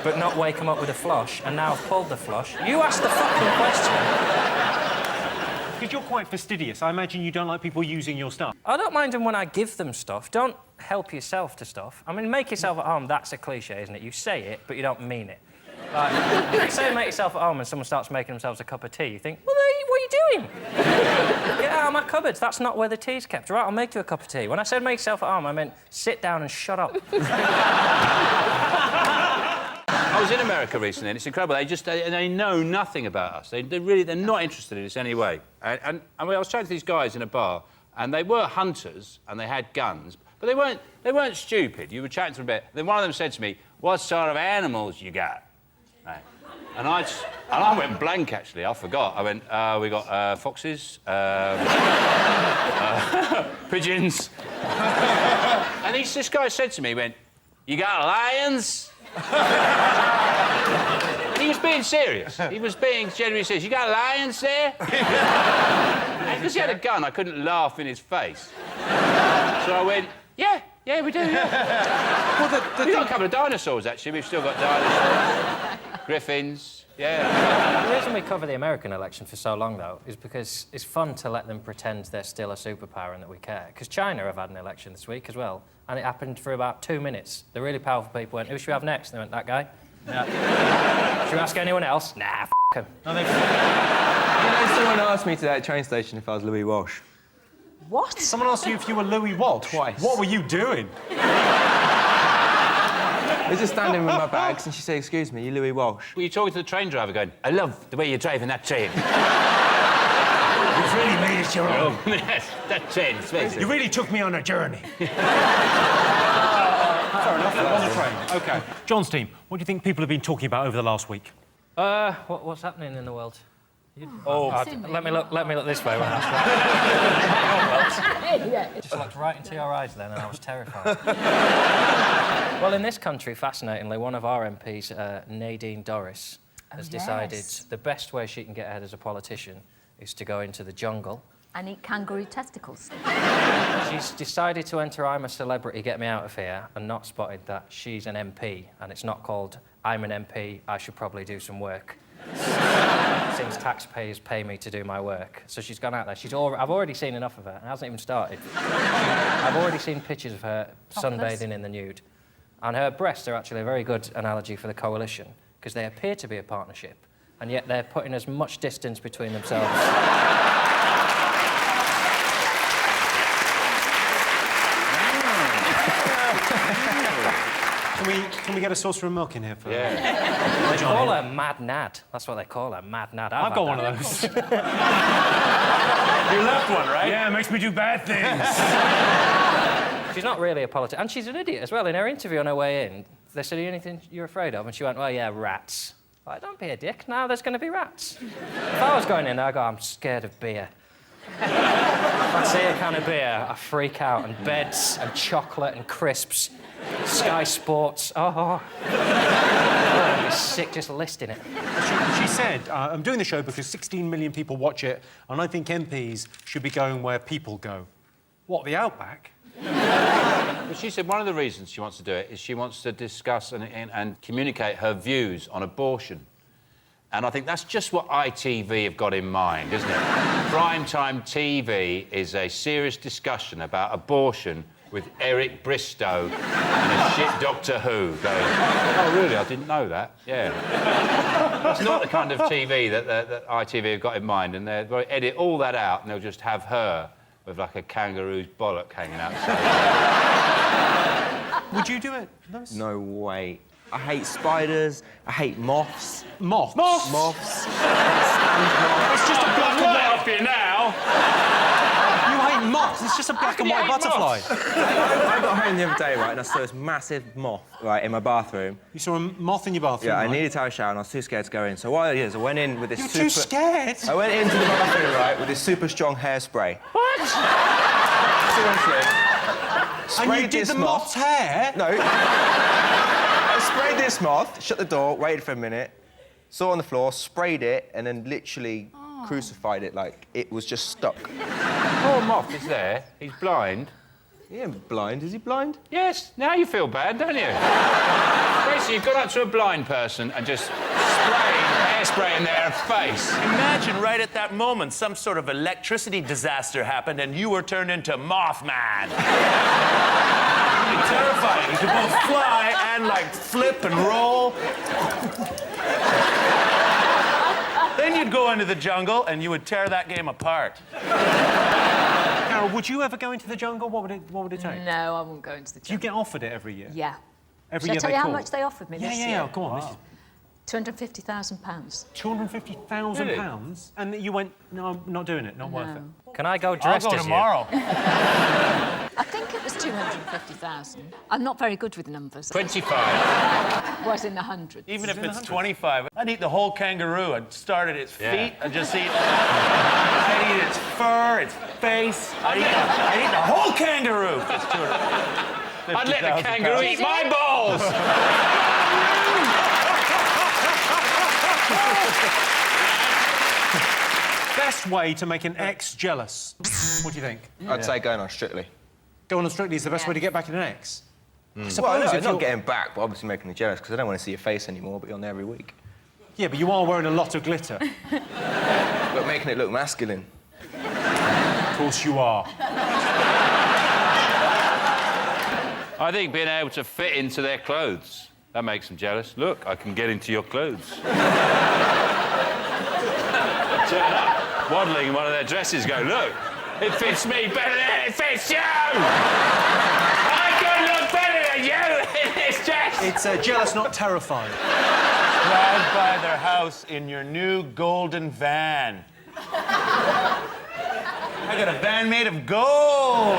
but not wake them up with a flush, and now I've pulled the flush. You asked the fucking question. Because you're quite fastidious. I imagine you don't like people using your stuff. I don't mind them when I give them stuff. Don't help yourself to stuff. I mean, make yourself at home, that's a cliche, isn't it? You say it, but you don't mean it. Like, if you say make yourself at home and someone starts making themselves a cup of tea, you think, well, what are you doing? Get out of my cupboards, that's not where the tea's kept. Right, I'll make you a cup of tea. When I said make yourself at home, I meant sit down and shut up. I was in America recently, and it's incredible. They know nothing about us. They're not interested in us anyway. And I was chatting to these guys in a bar, and they were hunters and they had guns, but they weren't stupid. You were chatting to them a bit. Then one of them said to me, "What sort of animals you got?" Right. And I went blank. Actually, I forgot. I went, "We got foxes, pigeons." And this guy said to me, he went, "You got lions?" And he was being serious. He was being genuinely serious. You got lions there? And because he had a gun, I couldn't laugh in his face. So I went, yeah, we do, yeah. Well, we've got a couple of dinosaurs, actually. We've still got dinosaurs. Griffins, yeah. There is we cover the American election for so long, though, is because it's fun to let them pretend they're still a superpower and that we care. Because China have had an election this week as well, and it happened for about 2 minutes. The really powerful people went, who should we have next? And they went, that guy. Yeah. Should we ask anyone else? Nah, f*** him. You know, someone asked me today at the train station if I was Louis Walsh. What? Someone asked you if you were Louis Walsh? Twice. What were you doing? I was just standing with my bags and she said, excuse me, you Louis Walsh? Were you talking to the train driver going, I love the way you're driving that train? You've really made it your own. Yes, that train, it's amazing. You really took me on a journey. Fair enough, on the train. OK. John's team, what do you think people have been talking about over the last week? What's happening in the world? Let me look this way when I ask that. Just looked right into your eyes then, and I was terrified. Well, in this country, fascinatingly, one of our MPs, Nadine Dorries, has decided the best way she can get ahead as a politician is to go into the jungle. And eat kangaroo testicles. She's decided to enter I'm a Celebrity, Get Me Out of Here, and not spotted that she's an MP, and it's not called I'm an MP, I should probably do some work. Since taxpayers pay me to do my work. So she's gone out there. I've already seen enough of her. It hasn't even started. I've already seen pictures of her sunbathing in the nude. And her breasts are actually a very good analogy for the coalition, because they appear to be a partnership, and yet they're putting as much distance between themselves. Can we get a saucer of milk in here for Yeah. They call her Mad Nad. That's what they call her, Mad Nad. I've got one of those. You left one, right? Yeah, it makes me do bad things. She's not really a politician. And she's an idiot as well. In her interview on her way in, they said, anything you're afraid of? And she went, well, yeah, rats. Like, don't be a dick. Now there's going to be rats. If I was going in there, I'd go, I'm scared of beer. If I see a can of beer, I freak out. And beds and chocolate and crisps. Sky Sports. Oh, I'd be sick just listing it. She said, I'm doing the show because 16 million people watch it, and I think MPs should be going where people go. What, the Outback? But she said one of the reasons she wants to do it is she wants to discuss and communicate her views on abortion. And I think that's just what ITV have got in mind, isn't it? Primetime TV is a serious discussion about abortion with Eric Bristow and a shit Doctor Who going, oh, really? I didn't know that. Yeah. It's not the kind of TV that ITV have got in mind, and they'll edit all that out and they'll just have her with, like, a kangaroo's bollock hanging outside. Would you do it, Lewis? No way. I hate spiders. I hate moths. Moths? Moths. It's just a black and white. Off you now. You hate moths? It's just a black and white butterfly. I got home the other day, right, and I saw this massive moth, right, in my bathroom. You saw a moth in your bathroom? Yeah, right? I needed to have a shower, and I was too scared to go in. So what I did is I went in with this You're too scared? I went into the bathroom, right, with this super strong hairspray. What? Seriously. And you did the moth's hair? No. I sprayed this moth, shut the door, waited for a minute, saw it on the floor, sprayed it, and then literally crucified it like it was just stuck. Poor moth is there. He's blind. He ain't blind. Is he blind? Yes. Now you feel bad, don't you? Basically, you've gone up to a blind person and just sprayed hairspray in their face. Imagine right at that moment some sort of electricity disaster happened and you were turned into Mothman. It'd be terrifying. You could both fly and, like, flip and roll. Then you'd go into the jungle and you would tear that game apart. Carol, would you ever go into the jungle? What would it take? No, I won't go into the jungle. Do you get offered it every year? Yeah. Every Shall year I tell they you call? how much they offered me this year? Yeah, go on. Wow. £250,000. £250,000? And you went, no, I'm not doing it, not worth it. Can I go dressed I'll go as tomorrow. I think it was 250,000. I'm not very good with numbers. 25. Was in the hundreds. Even if it's 25, I'd eat the whole kangaroo. I'd start at its feet and just eat... I'd eat its fur, its face. I'd eat the whole kangaroo. I'd let the kangaroo eat my balls. Best way to make an ex jealous. What do you think? I'd say going on Strictly. Going on Strictly is the best way to get back at an ex? Well, no, not getting back, but obviously making me jealous, because I don't want to see your face anymore, but you're on there every week. Yeah, but you are wearing a lot of glitter. But making it look masculine. Of course you are. I think being able to fit into their clothes, that makes them jealous. Look, I can get into your clothes. Turn up, waddling in one of their dresses, go, look, it fits me better than it fits you! I can look better than you in this dress! It's jealous, not terrified. Drive by their house in your new golden van. I got a van made of gold!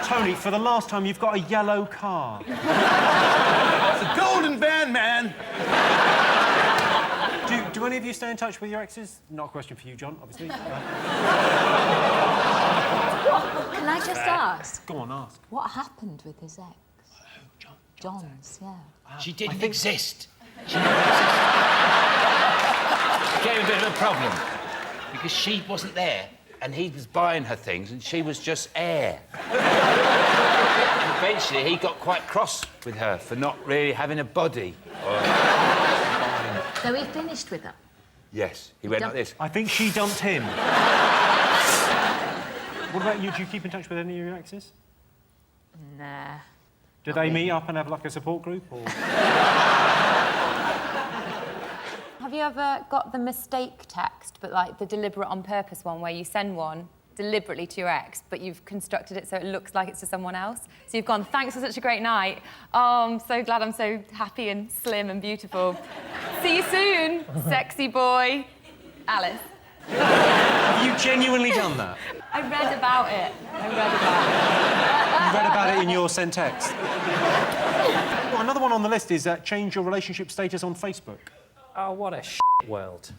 Tony, for the last time, you've got a yellow car. It's a golden van, man! Do any of you stay in touch with your exes? Not a question for you, John, obviously. Can I just ask? Go on, ask. What happened with his ex? John's, yeah. She didn't exist. She didn't exist. It gave a bit of a problem because she wasn't there and he was buying her things and she was just air. And eventually he got quite cross with her for not really having a body. So he finished with her? Yes, he went like this. I think she dumped him. What about you? Do you keep in touch with any of your exes? Nah. Do they meet up and have, like, a support group, or...? Have you ever got the mistake text, but like the deliberate on purpose one, where you send one deliberately to your ex, but you've constructed it so it looks like it's to someone else? So you've gone, thanks for such a great night. Oh, I'm so glad I'm so happy and slim and beautiful. See you soon, sexy boy. Alice. Have you genuinely done that? I read about it. You read about it in your sent text? Well, another one on the list is change your relationship status on Facebook. Oh, what a world.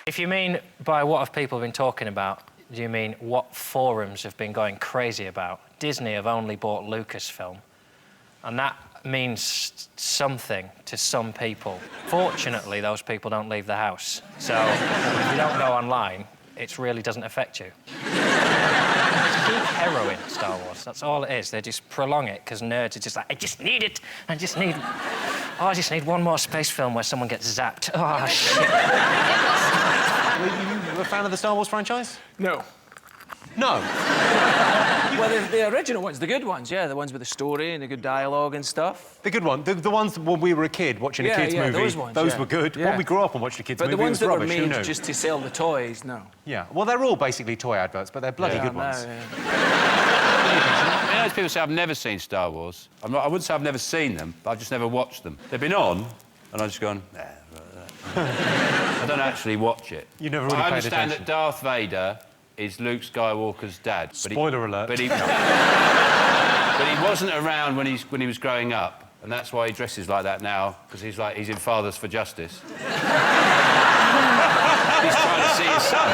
If you mean by what have people been talking about, do you mean what forums have been going crazy about? Disney have only bought Lucasfilm, and that means something to some people. Fortunately, those people don't leave the house, so if you don't go online, it really doesn't affect you. It's peak heroin, Star Wars. That's all it is. They just prolong it because nerds are just like, I just need it. I just need one more space film where someone gets zapped. Oh, shit. Were you a fan of the Star Wars franchise? No. No? Well, the original ones, the good ones, yeah, the ones with the story and the good dialogue and stuff. The good one, the ones when we were a kid watching a kids movie. Those ones, those were good. Yeah. When we grew up and watched a kids movie, but the ones it was that rubbish. were Who made knew? just to sell the toys, no. Yeah, well, they're all basically toy adverts, but they're bloody good ones. You know, those people say I've never seen Star Wars. I wouldn't say I've never seen them, but I've just never watched them. They've been on, and I've just gone, nah. I don't actually watch it. You never really I paid understand attention. that Darth Vader is Luke Skywalker's dad. Spoiler alert. But he wasn't around when he was growing up, and that's why he dresses like that now, because he's in Fathers for Justice. He's trying to see his son.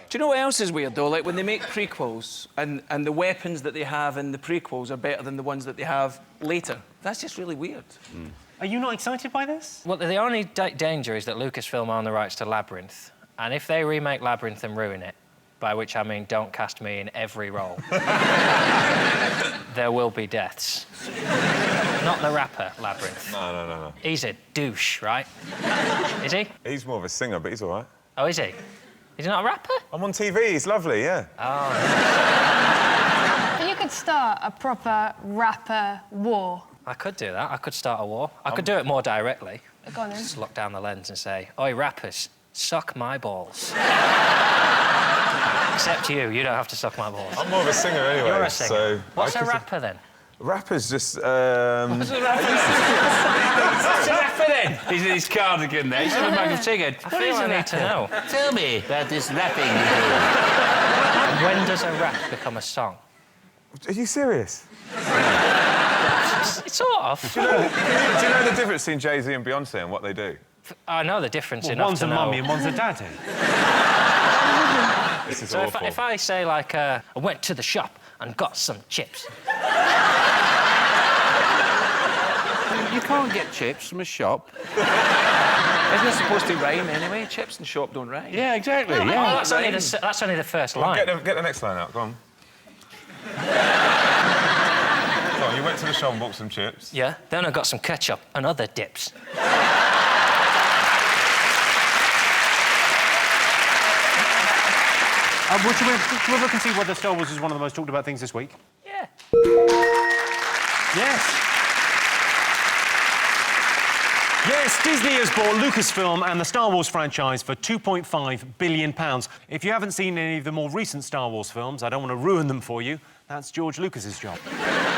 Do you know what else is weird, though? Like, when they make prequels and the weapons that they have in the prequels are better than the ones that they have later. That's just really weird. Mm. Are you not excited by this? Well, the only danger is that Lucasfilm own the rights to Labyrinth. And if they remake Labyrinth and ruin it, by which I mean don't cast me in every role, there will be deaths. Not the rapper, Labyrinth. No. He's a douche, right? Is he? He's more of a singer, but he's all right. Oh, is he? Is he not a rapper? I'm on TV, he's lovely, yeah. Oh. You could start a proper rapper war. I could do that. I could start a war. I could do it more directly. Go on then. Just look down the lens and say, oi, rappers, suck my balls. Except you don't have to suck my balls. I'm more of a singer anyway. You're a singer. So What's a rapper then? Rapper's just, What's a rapper? What's a rapper then? He's in his cardigan there. He's in a mug of chicken. I feel I need to know. Tell me about this rapping you And when does a rap become a song? Are you serious? Sort of. Do you know the difference between Jay-Z and Beyonce and what they do? I know the difference Well, enough one's to a know. mummy and one's a daddy. This is So awful. if I say, like, I went to the shop and got some chips. You can't get chips from a shop. Isn't it supposed to rhyme anyway? Chips and shop don't rhyme. Yeah, exactly. Oh, Yeah. that's only the first line. Get the next line out, go on. Go on, you went to the shop and bought some chips. Yeah, then I got some ketchup and other dips. Would you ever concede whether Star Wars is one of the most talked about things this week? Yeah. Yes. Yes, Disney has bought Lucasfilm and the Star Wars franchise for £2.5 billion. If you haven't seen any of the more recent Star Wars films, I don't want to ruin them for you, that's George Lucas's job.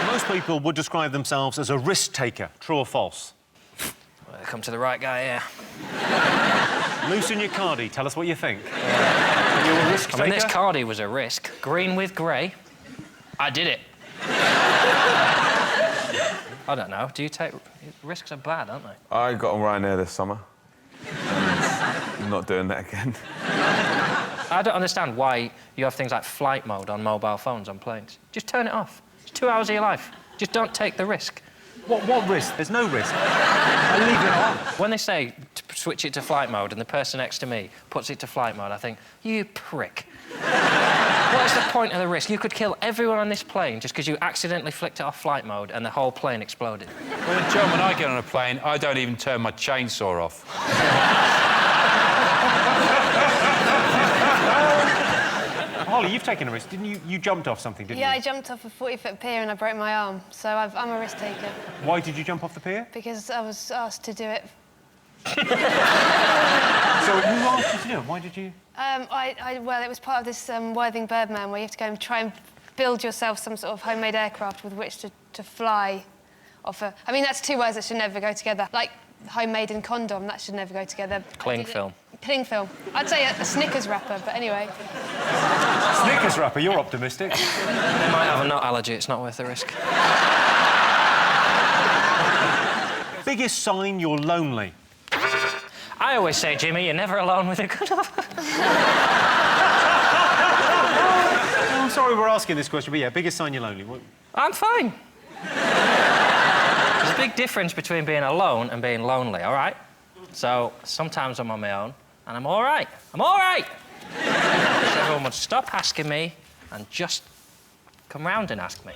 Most people would describe themselves as a risk-taker. True or false? Well, come to the right guy here. Loosen your cardie. Tell us what you think. Are you a risk-taker? I mean, this cardie was a risk. Green with grey. I did it. I don't know. Do you take... Risks are bad, aren't they? I got on Ryanair this summer. And I'm not doing that again. I don't understand why you have things like flight mode on mobile phones on planes. Just turn it off. It's 2 hours of your life. Just don't take the risk. What risk? There's no risk. I leave it on. When they say to switch it to flight mode and the person next to me puts it to flight mode, I think, you prick. What is the point of the risk? You could kill everyone on this plane just because you accidentally flicked it off flight mode and the whole plane exploded. Well, John, when I get on a plane, I don't even turn my chainsaw off. Holly, you've taken a risk, didn't you? You jumped off something, didn't Yeah, you? I jumped off a 40-foot pier and I broke my arm, so I'm a risk taker. Why did you jump off the pier? Because I was asked to do it. So who asked you to do it? Why did you? Well, it was part of this Worthing Birdman where you have to go and try and build yourself some sort of homemade aircraft with which to fly off a... I mean, that's two words that should never go together. Like homemade and condom, that should never go together. Cling film. Cling film. I'd say a Snickers wrapper, but anyway. Snickers wrapper, you're optimistic. They might have a nut allergy, it's not worth the risk. Biggest sign you're lonely? I always say, Jimmy, you're never alone with a good offer. I'm sorry we're asking this question, but yeah, biggest sign you're lonely. What? I'm fine. There's a big difference between being alone and being lonely, all right? So sometimes I'm on my own, and I'm all right. I'm all right! So everyone would stop asking me and just come round and ask me.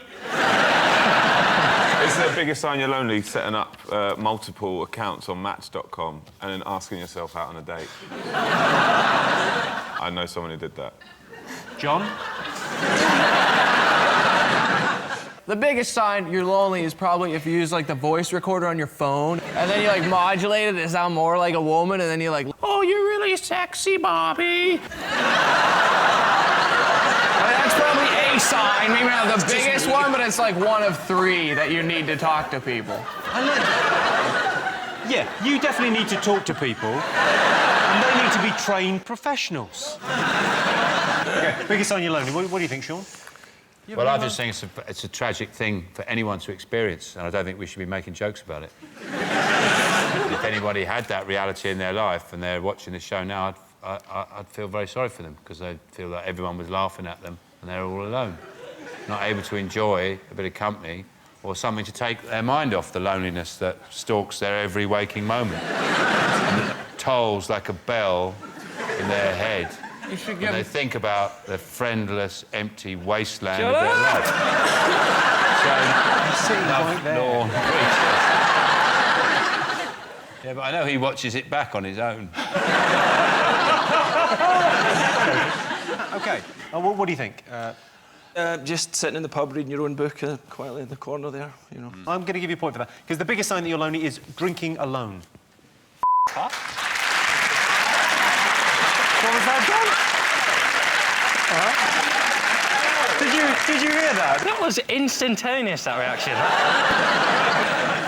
Is the biggest sign you're lonely setting up multiple accounts on Match.com and then asking yourself out on a date? I know someone who did that. John? The biggest sign you're lonely is probably if you use, like, the voice recorder on your phone, and then you, like, modulate it to sound more like a woman, and then you're like, oh, you're really sexy, Bobby. That's probably a sign, maybe not the biggest one, but it's like one of three that you need to talk to people. Yeah, you definitely need to talk to people, and they need to be trained professionals. Okay, biggest sign you're lonely. What do you think, Sean? Well, I just think it's a tragic thing for anyone to experience, and I don't think we should be making jokes about it. If anybody had that reality in their life and they're watching the show now, I'd feel very sorry for them, because they'd feel like everyone was laughing at them and they're all alone, not able to enjoy a bit of company or something to take their mind off the loneliness that stalks their every waking moment and tolls like a bell in their head. When they think about the friendless, empty wasteland of their life. So, love, yeah, but I know he watches it back on his own. OK. What do you think? Just sitting in the pub reading your own book quietly in the corner there, you know. I'm going to give you a point for that, because the biggest sign that you're lonely is drinking alone. What? What was that, John? Did you hear that? That was instantaneous, that reaction.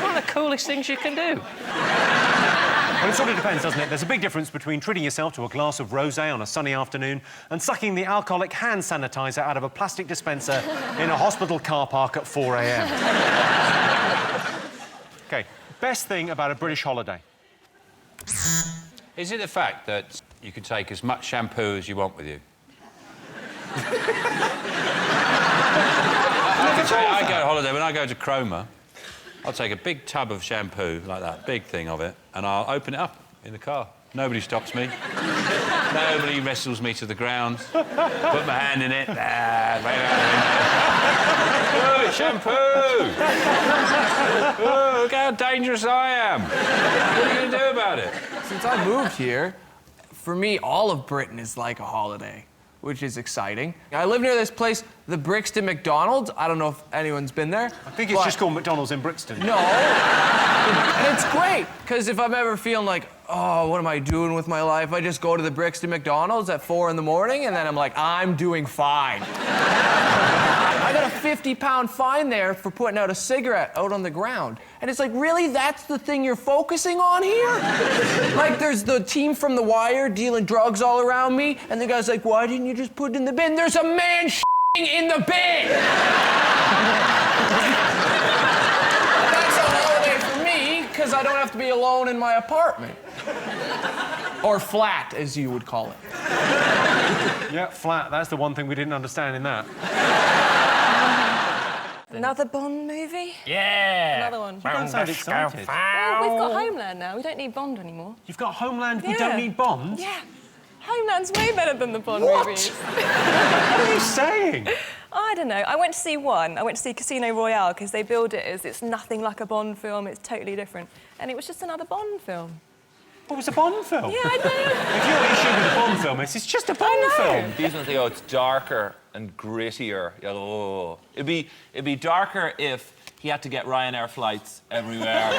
One of the coolest things you can do. Well, it sort of depends, doesn't it? There's a big difference between treating yourself to a glass of rosé on a sunny afternoon and sucking the alcoholic hand sanitizer out of a plastic dispenser in a hospital car park at 4 a.m. OK, best thing about a British holiday? Is it the fact that you can take as much shampoo as you want with you? I go on holiday, when I go to Cromer, I'll take a big tub of shampoo, like that, big thing of it, and I'll open it up in the car. Nobody stops me. Nobody wrestles me to the ground. Put my hand in it. Right out the window. Oh, shampoo! Oh, look how dangerous I am. What are you going to do about it? Since I moved here, for me, all of Britain is like a holiday, which is exciting. I live near this place, the Brixton McDonald's. I don't know if anyone's been there. I think it's just called McDonald's in Brixton. No. And it's great, because if I'm ever feeling like, oh, what am I doing with my life? I just go to the Brixton McDonald's at 4 in the morning, and then I'm like, I'm doing fine. I got a £50 fine there for putting out a cigarette out on the ground. And it's like, really? That's the thing you're focusing on here? Like, there's the team from The Wire dealing drugs all around me, and the guy's like, why didn't you just put it in the bin? There's a man in the bin! That's a holiday for me, because I don't have to be alone in my apartment. Or flat, as you would call it. Yeah, flat. That's the one thing we didn't understand in that. Another Bond movie? Yeah. Another one. You don't sound excited. Well, we've got Homeland now. We don't need Bond anymore. You've got Homeland, we don't need Bond? Yeah. Homeland's way better than the Bond What? movies. What are you saying? I don't know. I went to see one. I went to see Casino Royale because they build it as it's nothing like a Bond film. It's totally different. And it was just another Bond film. What was a Bond film? Yeah, I know. If your issue with a Bond film is, it's just a Bond film. These ones, oh, it's darker and grittier. Oh. It'd be darker if he had to get Ryanair flights everywhere.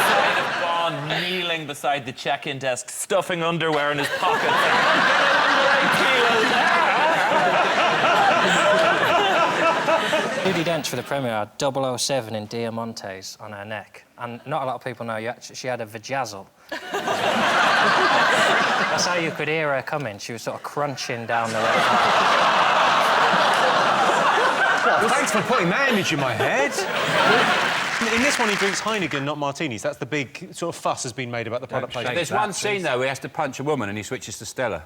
Sight of Bond kneeling beside the check-in desk, stuffing underwear in his pocket. Judi Dench for the premiere had 007 in Diamantes on her neck. And not a lot of people know she had a vajazzle. That's how you could hear her coming. She was sort of crunching down the road. Well, thanks for putting that image in my head. In this one, he drinks Heineken, not martinis. That's the big sort of fuss has been made about the product placement. There's one scene, though, where he has to punch a woman and he switches to Stella.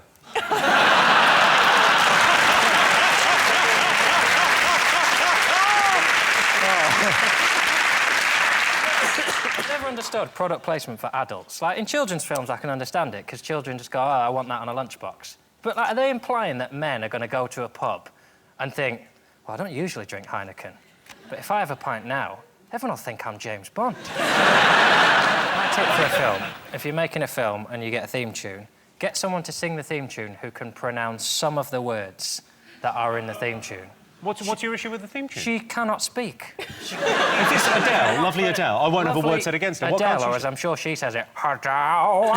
I've never understood product placement for adults. Like, in children's films, I can understand it, because children just go, oh, I want that on a lunchbox. But, like, are they implying that men are going to go to a pub and think, well, I don't usually drink Heineken, but if I have a pint now, everyone will think I'm James Bond. My tip for a film, if you're making a film and you get a theme tune, get someone to sing the theme tune who can pronounce some of the words that are in the theme tune. What's your issue with the theme tune? She cannot speak. Is this Adele? Lovely Adele. I won't have a word said against her. Adele, or as I'm sure she says it, Adele.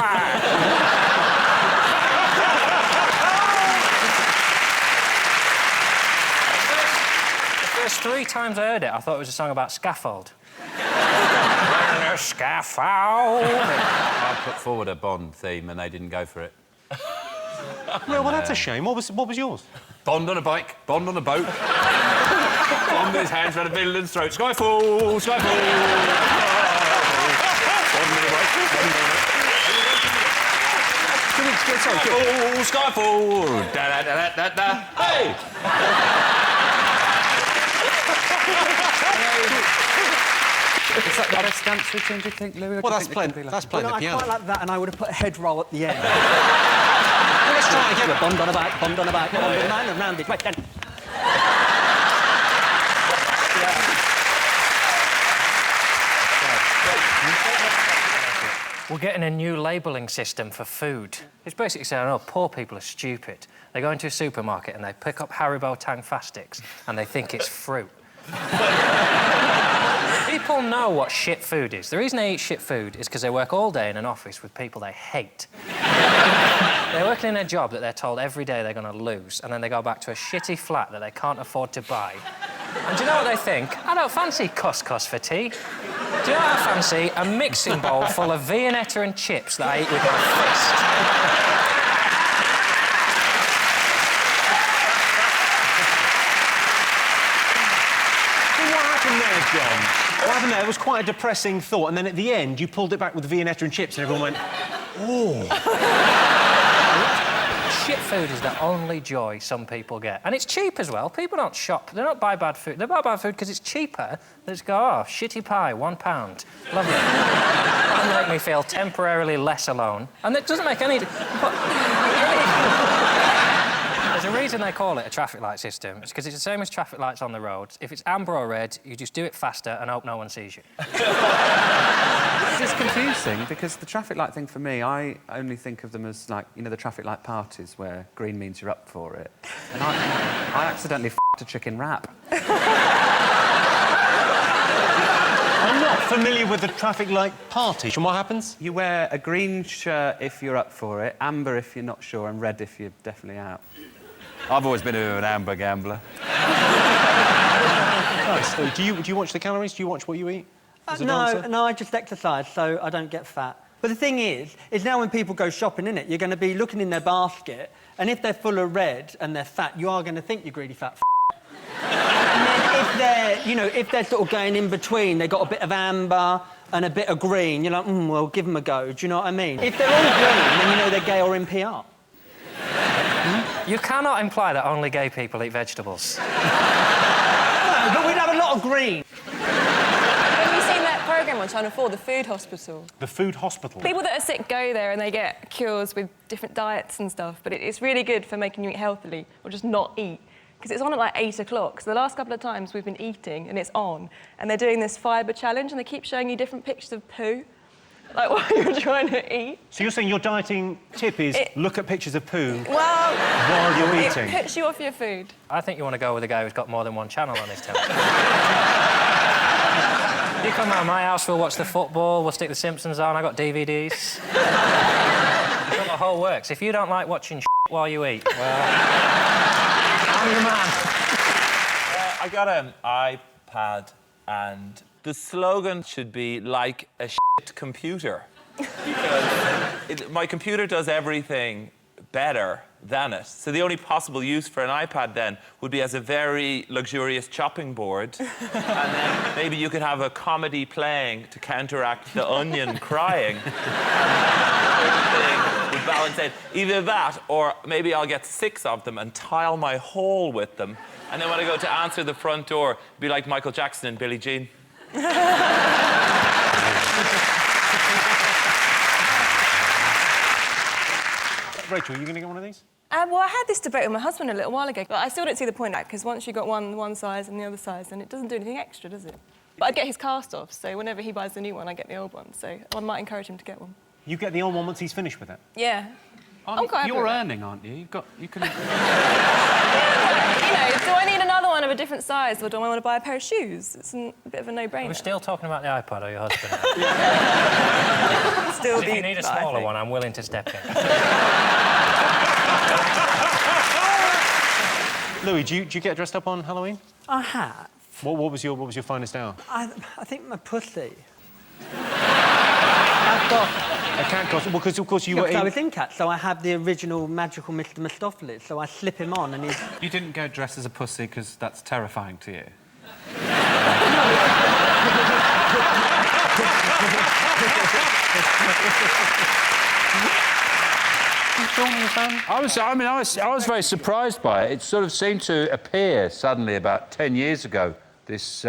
The first 3 times I heard it, I thought it was a song about scaffold. Scaffold. I put forward a Bond theme and they didn't go for it. Well, that's a shame. What was yours? Bond on a bike, Bond on a boat. Bond with his hands around a villain's throat. Skyfall, Skyfall. Bond on a bike, Skyfall, Skyfall. Da-da-da-da-da. Hey! It's like the best dance routine, do you think, Louis? Well, that's playing the piano. I quite like that, and I would have put a head roll at the end. Let's try again. Bond on a bike, Bond on a bike, Bond on a bike, round it, right then. We're getting a new labelling system for food. It's basically saying, oh, poor people are stupid. They go into a supermarket and they pick up Haribo Tang Fastics and they think it's fruit. People know what shit food is. The reason they eat shit food is because they work all day in an office with people they hate. They're working in a job that they're told every day they're going to lose, and then they go back to a shitty flat that they can't afford to buy. And do you know what they think? I don't fancy couscous for tea. Do you know what I fancy? A mixing bowl full of Viennetta and chips that I eat with my fist. What happened there, John? What happened there? It was quite a depressing thought, and then at the end, you pulled it back with the Viennetta and chips, and everyone went, oh. Shit food is the only joy some people get. And it's cheap as well. People don't shop. They don't buy bad food. They buy bad food because it's cheaper. They just go, oh, shitty pie, £1. Lovely. That'll make me feel temporarily less alone. And it doesn't make any... There's a reason they call it a traffic light system. It's because it's the same as traffic lights on the roads. If it's amber or red, you just do it faster and hope no one sees you. It's just confusing because the traffic light thing for me, I only think of them as like, you know, the traffic light parties where green means you're up for it. And I accidentally f***ed a chicken wrap. I'm not familiar with the traffic light party. And what happens? You wear a green shirt if you're up for it, amber if you're not sure, and red if you're definitely out. I've always been an amber gambler. Nice. Do you watch the calories? Do you watch what you eat? As a dancer? No, I just exercise, so I don't get fat. But the thing is now when people go shopping, innit, you're going to be looking in their basket, and if they're full of red and they're fat, you are going to think you're greedy fat And then if they're, you know, if they're sort of going in between, they've got a bit of amber and a bit of green, you're like, well, give them a go. Do you know what I mean? If they're all green, then you know they're gay or in PR. You cannot imply that only gay people eat vegetables. No, but we'd have a lot of green. Have you seen that programme on Channel 4, The Food Hospital? The Food Hospital? People that are sick go there and they get cures with different diets and stuff, but it's really good for making you eat healthily or just not eat. Because it's on at like 8 o'clock. So the last couple of times we've been eating and it's on, and they're doing this fibre challenge and they keep showing you different pictures of poo, like while you're trying to eat. So you're saying your dieting tip is look at pictures of poo while you're eating? It puts you off your food. I think you want to go with a guy who's got more than one channel on his television. You come round my house, we'll watch the football, we'll stick the Simpsons on, I got DVDs. You've got the whole works. If you don't like watching while you eat, well, I'm your man. I got an iPad and the slogan should be like a shit computer. Because my computer does everything better than it. So the only possible use for an iPad then would be as a very luxurious chopping board. And then maybe you could have a comedy playing to counteract the onion crying. Everything would balance out. Either that, or maybe I'll get 6 of them and tile my hole with them. And then when I go to answer the front door, be like Michael Jackson and Billie Jean. Rachel, are you going to get one of these? Well, I had this debate with my husband a little while ago, but I still don't see the point of that, because once you've got one size and the other size, then it doesn't do anything extra, does it? But I get his cast off, so whenever he buys the new one, I get the old one, so I might encourage him to get one. You get the old one once he's finished with it? Yeah. I'm quite You're happy earning, aren't you? You can... You know, do I need another one of a different size, or do I want to buy a pair of shoes? It's a bit of a no-brainer. We're still talking about the iPad or your husband? Still if you need a smaller one, I'm willing to step in. Louis, do you get dressed up on Halloween? I have. What was your finest hour? I think my pussy. I've got a cat costume. Well, because of course you were I was in Cat, so I have the original magical Mr. Mistopheles, so I slip him on and he's... You didn't go dressed as a pussy because that's terrifying to you? I was very surprised by it. It sort of seemed to appear suddenly about 10 years ago, this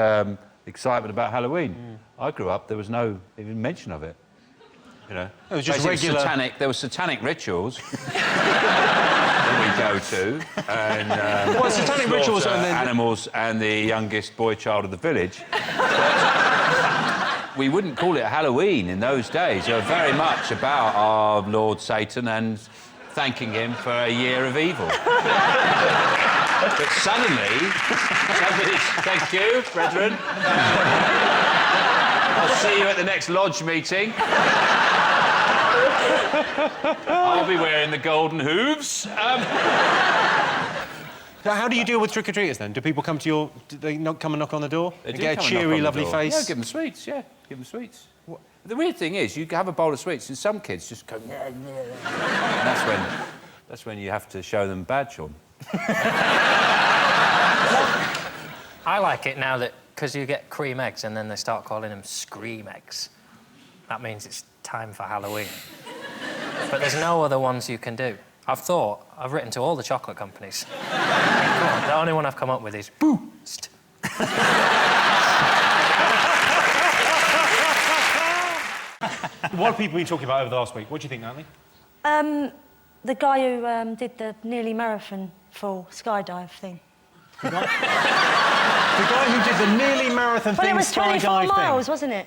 excitement about Halloween. I grew up, there was no even mention of it. You know, it was just regular... There were satanic rituals that we go to, and well, satanic rituals and then animals and the youngest boy child of the village. We wouldn't call it Halloween in those days. They were very much about our Lord Satan and thanking him for a year of evil. But suddenly, thank you, brethren. I'll see you at the next lodge meeting. I'll be wearing the golden hooves. How do you deal with trick-or-treaters, then? Do people come to your... Do they come and knock on the door? They and do get a come and knock cheery, on the lovely door. face? Yeah, give them sweets, yeah. Give them sweets. The weird thing is, you have a bowl of sweets and some kids just go... And that's when you have to show them bad, Sean. I like it now that, because you get cream eggs and then they start calling them scream eggs. That means it's time for Halloween. But there's no other ones you can do. I've written to all the chocolate companies. The only one I've come up with is Boost. What have people been talking about over the last week? What do you think, Natalie? The guy who did the nearly marathon full skydive thing. The guy who did the nearly marathon Well, thing, it was 24 skydive miles, thing. wasn't it?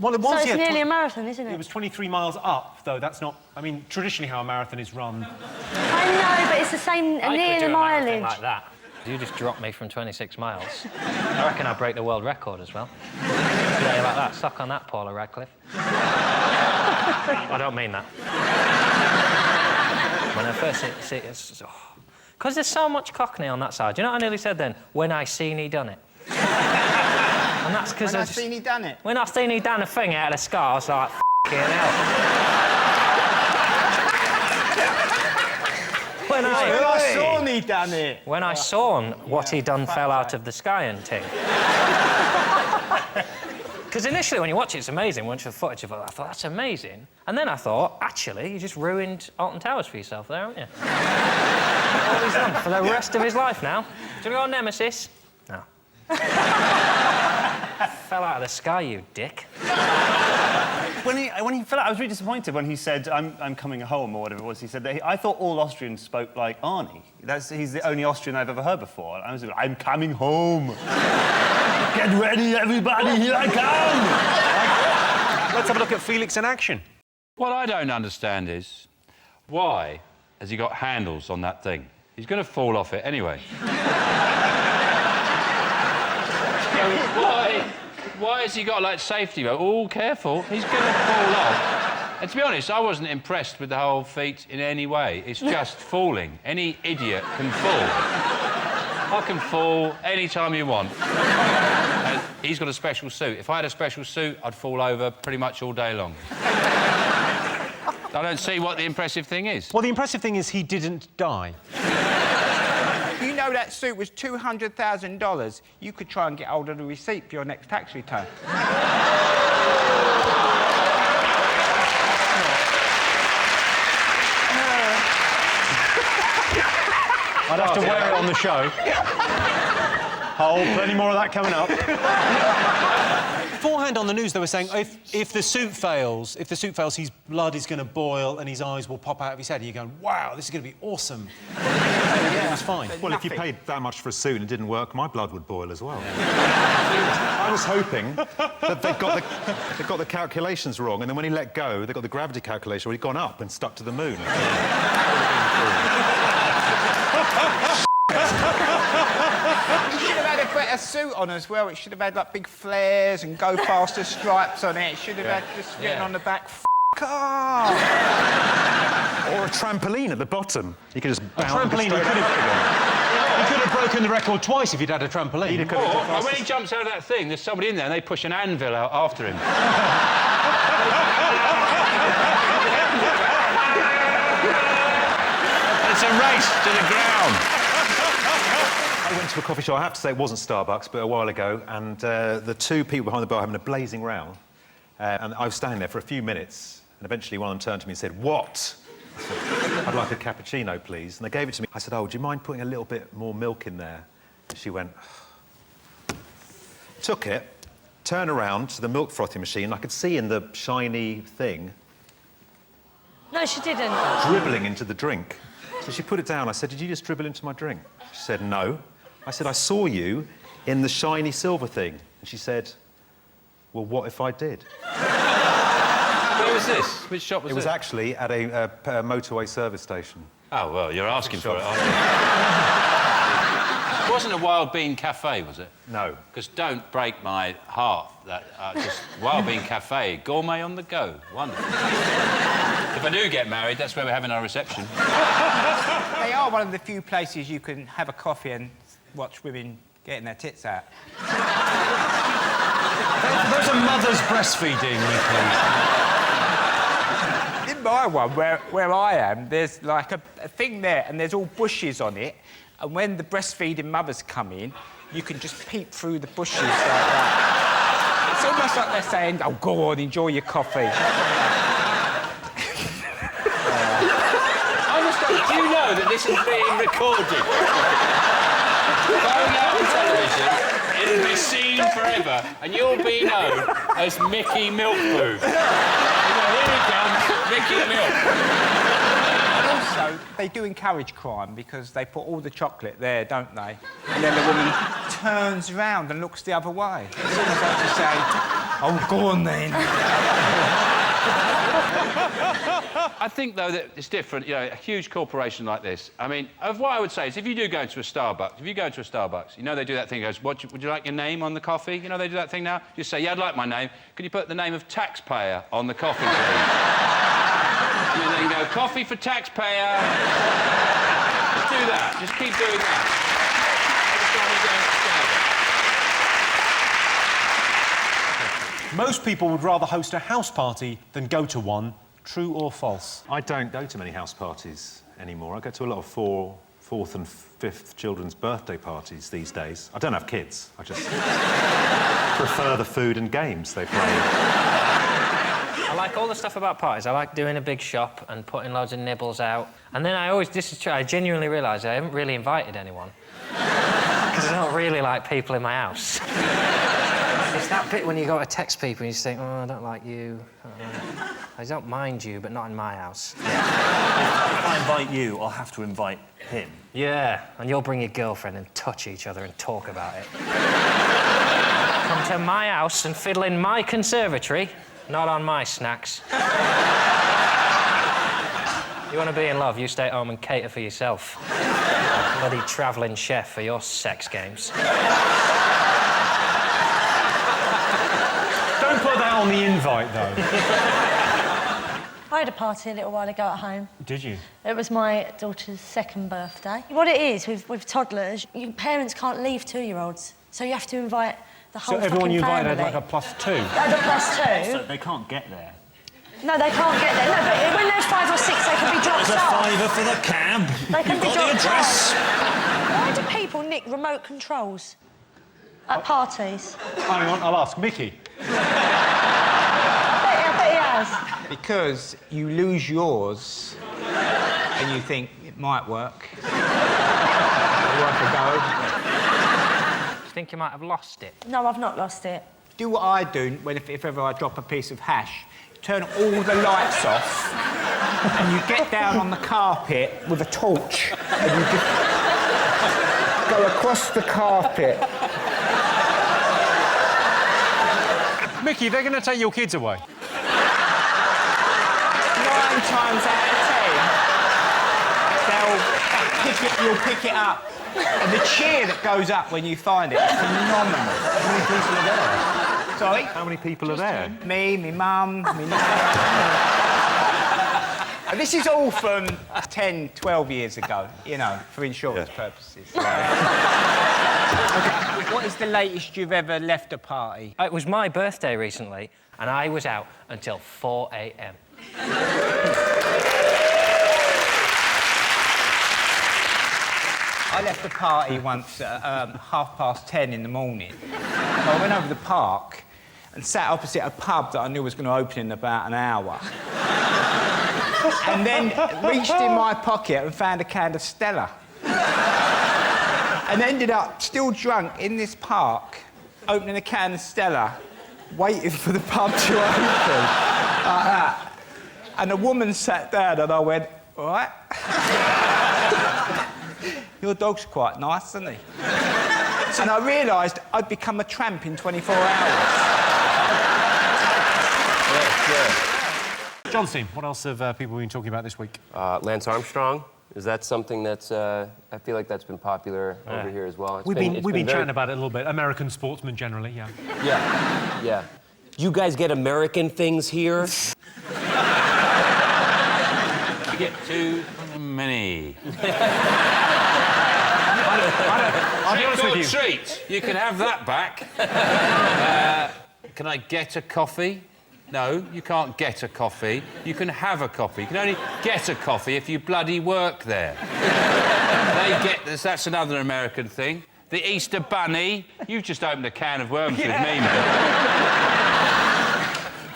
Well, it was, So it's yeah, nearly a marathon, isn't it? It was 23 miles up, though. That's not... I mean, traditionally how a marathon is run. I know, but it's the same, I near could the do a marathon mileage. like that. You just dropped me from 26 miles. I reckon I'll break the world record as well. Yeah, like that. Suck on that, Paula Radcliffe. I don't mean that. When I first see it, it's... Because there's so much Cockney on that side. Do you know what I nearly said then? When I seen he done it. And that's because When I seen he done it? When I seen he done a thing out of the sky, I was like, f***ing hell. When I saw he done it. When I saw what he done fell out of the sky and ting. Because initially, when you watch it, it's amazing. Once the footage of it, I thought, that's amazing. And then I thought, actually, you just ruined Alton Towers for yourself there, haven't you? All he's done for the rest of his life now. Do you want to go on Nemesis? No. Fell out of the sky, you dick. When he fell out, I was really disappointed when he said, I'm coming home, or whatever it was. He said that I thought all Austrians spoke like Arnie. He's the only Austrian I've ever heard before. And I was like, I'm coming home. Get ready, everybody, here I come! Let's have a look at Felix in action. What I don't understand is, why has he got handles on that thing? He's going to fall off it anyway. Why has he got, like, safety mode? Oh, careful, he's going to fall off. And to be honest, I wasn't impressed with the whole feat in any way. It's just falling. Any idiot can fall. I can fall any time you want. And he's got a special suit. If I had a special suit, I'd fall over pretty much all day long. I don't see what the impressive thing is. Well, the impressive thing is he didn't die. You know that suit was $200,000. You could try and get hold of the receipt for your next tax return. I'd have to wear it on the show. Oh, plenty more of that coming up. Beforehand on the news, they were saying if the suit fails, his blood is going to boil and his eyes will pop out of his head. And you're going, wow, this is going to be awesome. Yeah, it was fine. Well, if you paid that much for a suit and it didn't work, my blood would boil as well. I was hoping that they'd got the calculations wrong, and then when he let go, they got the gravity calculation where he'd gone up and stuck to the moon. You should have had a better suit on as well. It should have had, like, big flares and go faster stripes on it. It should have had just written on the back, F*** off. Or a trampoline at the bottom. You could just bounce trampoline, straight up again. He could have broken the record twice if he'd had a trampoline. Or when he jumps out of that thing, there's somebody in there and they push an anvil out after him. It's a race to the ground. I went to a coffee shop, I have to say it wasn't Starbucks, but a while ago, and the two people behind the bar were having a blazing row, and I was standing there for a few minutes, and eventually one of them turned to me and said, "What?" I said, "I'd like a cappuccino, please." And they gave it to me. I said, "Oh, do you mind putting a little bit more milk in there?" And she went... Took it, turned around to the milk frothing machine. I could see in the shiny thing... No, she didn't. Dribbling into the drink. So she put it down. I said, "Did you just dribble into my drink?" She said, "No." I said, "I saw you in the shiny silver thing." And she said, "Well, what if I did?" Where was this? Which shop was it? It was actually at a motorway service station. Oh, well, you're asking for it, aren't you? It wasn't a Wild Bean Cafe, was it? No. Because don't break my heart. That just Wild Bean Cafe, gourmet on the go. Wonderful. If I do get married, that's where we're having our reception. They are one of the few places you can have a coffee and watch women getting their tits out. Those are mothers breastfeeding, Nicholas. In my one, where I am, there's like a thing there, and there's all bushes on it, and when the breastfeeding mothers come in, you can just peep through the bushes like that. It's almost like they're saying, "Oh, go on, enjoy your coffee." Do this is being recorded. Going out on television, it'll be seen forever, and you'll be known as Mickey Milk Booth. Here he comes, Mickey Milk. Also, they do encourage crime because they put all the chocolate there, don't they? And then the woman turns round and looks the other way. As soon as I just say, oh, go on then. I think, though, that it's different, you know, a huge corporation like this. I mean, what I would say is if you do go into a Starbucks, you know they do that thing, goes, would you like your name on the coffee? You know they do that thing now? You say, yeah, I'd like my name. Can you put the name of taxpayer on the coffee, please? And then go, coffee for taxpayer. Just do that. Just keep doing that. Most people would rather host a house party than go to one. True or false? I don't go to many house parties anymore. I go to a lot of fourth and fifth children's birthday parties these days. I don't have kids. I just prefer the food and games they play. I like all the stuff about parties. I like doing a big shop and putting loads of nibbles out. And then I genuinely realise I haven't really invited anyone. Because I don't really like people in my house. It's that bit when you go to text people and you just think, oh, I don't like you. I don't mind you, but not in my house. If I invite you, I'll have to invite him. Yeah, and you'll bring your girlfriend and touch each other and talk about it. Come to my house and fiddle in my conservatory, not on my snacks. You want to be in love, you stay at home and cater for yourself. Bloody travelling chef for your sex games. Don't put that on the invite, though. I had a party a little while ago at home. Did you? It was my daughter's second birthday. What it is with toddlers, your parents can't leave 2-year-olds, so you have to invite the whole So everyone you invited family. had like a +2? Had a +2. So they can't get there. No, they can't get there. No, but when they're 5 or 6, they can be dropped There's off. a £5 for the cab. They can You've be got the dropped address. off. Why do people nick remote controls at parties? Hang on, I'll ask Mickey. I bet he has. Because you lose yours and you think it might work. Worth a go. Do you think you might have lost it? No, I've not lost it. Do what I do if ever I drop a piece of hash. Turn all the lights off and you get down on the carpet with a torch and you just go across the carpet. Mickey, they're going to take your kids away. 9 times out of 10, you'll pick it up. And the cheer that goes up when you find it is phenomenal. How many people are there? Sorry? How many people are there? Me, my mum, my nan. And this is all from 10, 12 years ago, you know, for insurance purposes. Okay. What is the latest you've ever left a party? It was my birthday recently, and I was out until 4 a.m. I left a party once at 10:30 in the morning. So I went over the park and sat opposite a pub that I knew was going to open in about an hour. And then reached in my pocket and found a can of Stella. And ended up still drunk in this park, opening a can of Stella, waiting for the pub to open. Like that. And a woman sat down and I went, all right. Your dog's quite nice, isn't he? And I realised I'd become a tramp in 24 hours. Johnson, what else have people been talking about this week? Lance Armstrong. Is that something that's... I feel like that's been popular over here as well. We've been chatting about it a little bit. American sportsmen generally, yeah. Yeah. You guys get American things here? You get too many. I'll be honest with you. Treat. You can have that back. Can I get a coffee? No, you can't get a coffee. You can have a coffee. You can only get a coffee if you bloody work there. They get this. That's another American thing. The Easter Bunny. You've just opened a can of worms with me, mate.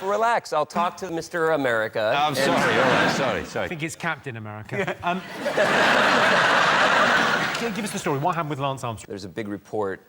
relax. I'll talk to Mr. America. Oh, I'm sorry, all right, sorry. I think it's Captain America. Give us the story. What happened with Lance Armstrong? There's a big report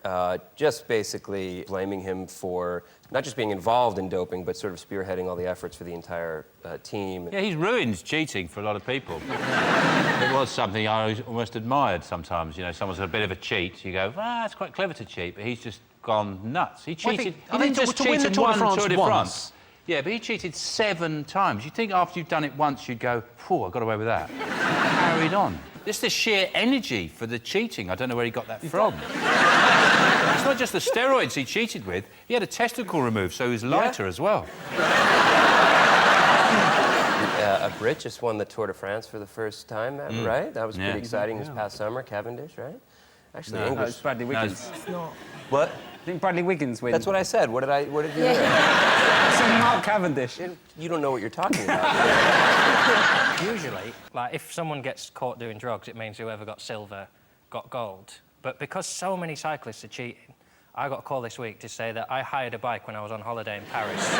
just basically blaming him for not just being involved in doping, but sort of spearheading all the efforts for the entire team. Yeah, he's ruined cheating for a lot of people. It was something I almost admired sometimes. You know, someone's a bit of a cheat. You go, it's quite clever to cheat, but he's just gone nuts. He cheated. He didn't just cheat in one Tour de France. Yeah, but he cheated 7 times. You'd think after you've done it once, you'd go, I got away with that. Carried on. Just the sheer energy for the cheating. I don't know where he got that from. It's not just the steroids he cheated with. He had a testicle removed, so he was lighter as well. A Brit just won the Tour de France for the first time, right? That was pretty exciting this past summer. Cavendish, right? Actually, English. No, it's Bradley Wiggins. It's not. What? I think Bradley Wiggins wins. That's what I said. What did you hear? I said Mark Cavendish. You don't know what you're talking about. Usually, like, if someone gets caught doing drugs, it means whoever got silver got gold. But because so many cyclists are cheating, I got a call this week to say that I hired a bike when I was on holiday in Paris.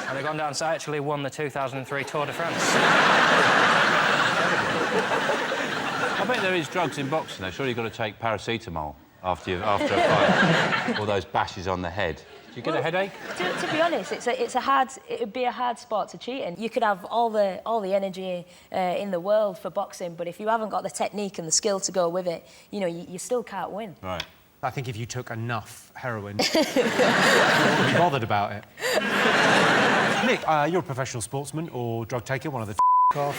And I gone down, so I actually won the 2003 Tour de France. I bet there is drugs in boxing, though. Surely you've got to take paracetamol after a fight. All those bashes on the head. Do you get a headache? To be honest, it'd be a hard sport to cheat in. You could have all the energy in the world for boxing, but if you haven't got the technique and the skill to go with it, you know, you still can't win. Right. I think if you took enough heroin, you wouldn't be bothered about it. Nick, you're a professional sportsman or drug taker, one of the off.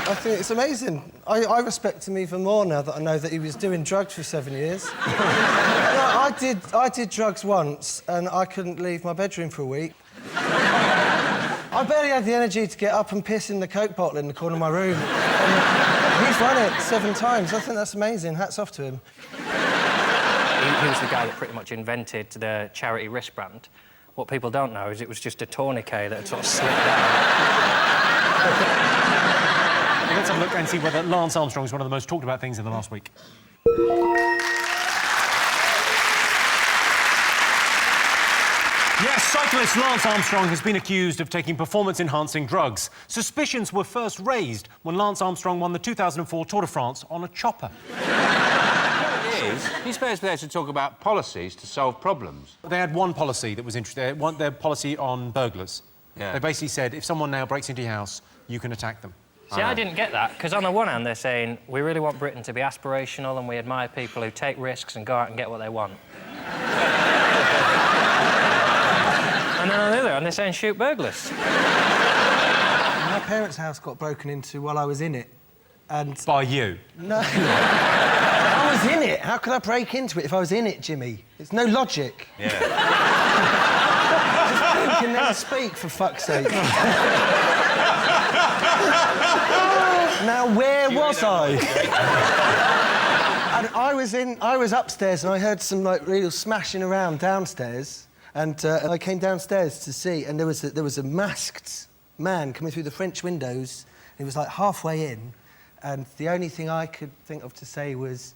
I think it's amazing. I respect him even more now that I know that he was doing drugs for 7 years. I did drugs once, and I couldn't leave my bedroom for a week. I barely had the energy to get up and piss in the Coke bottle in the corner of my room. And he's run it 7 times. I think that's amazing. Hats off to him. He was the guy that pretty much invented the charity wristband. What people don't know is it was just a tourniquet that had sort of slipped down. Let's have a look and see whether Lance Armstrong is one of the most talked about things in the last week. Yes, cyclist Lance Armstrong has been accused of taking performance-enhancing drugs. Suspicions were first raised when Lance Armstrong won the 2004 Tour de France on a chopper. He's supposed to be able to talk about policies to solve problems. They had one policy that was interesting. Their policy on burglars. Yeah. They basically said, if someone now breaks into your house, you can attack them. See, I didn't get that, because on the one hand, they're saying, we really want Britain to be aspirational and we admire people who take risks and go out and get what they want. And then on the other hand, they're saying, shoot burglars. My parents' house got broken into while I was in it, and... By you? No. I was in it. How could I break into it if I was in it, Jimmy? It's no logic. Yeah. Just think and then speak, for fuck's sake. Now, where was I? And I was upstairs and I heard some, like, real smashing around downstairs. And I came downstairs to see, and there was a masked man coming through the French windows. He was, like, halfway in, and the only thing I could think of to say was,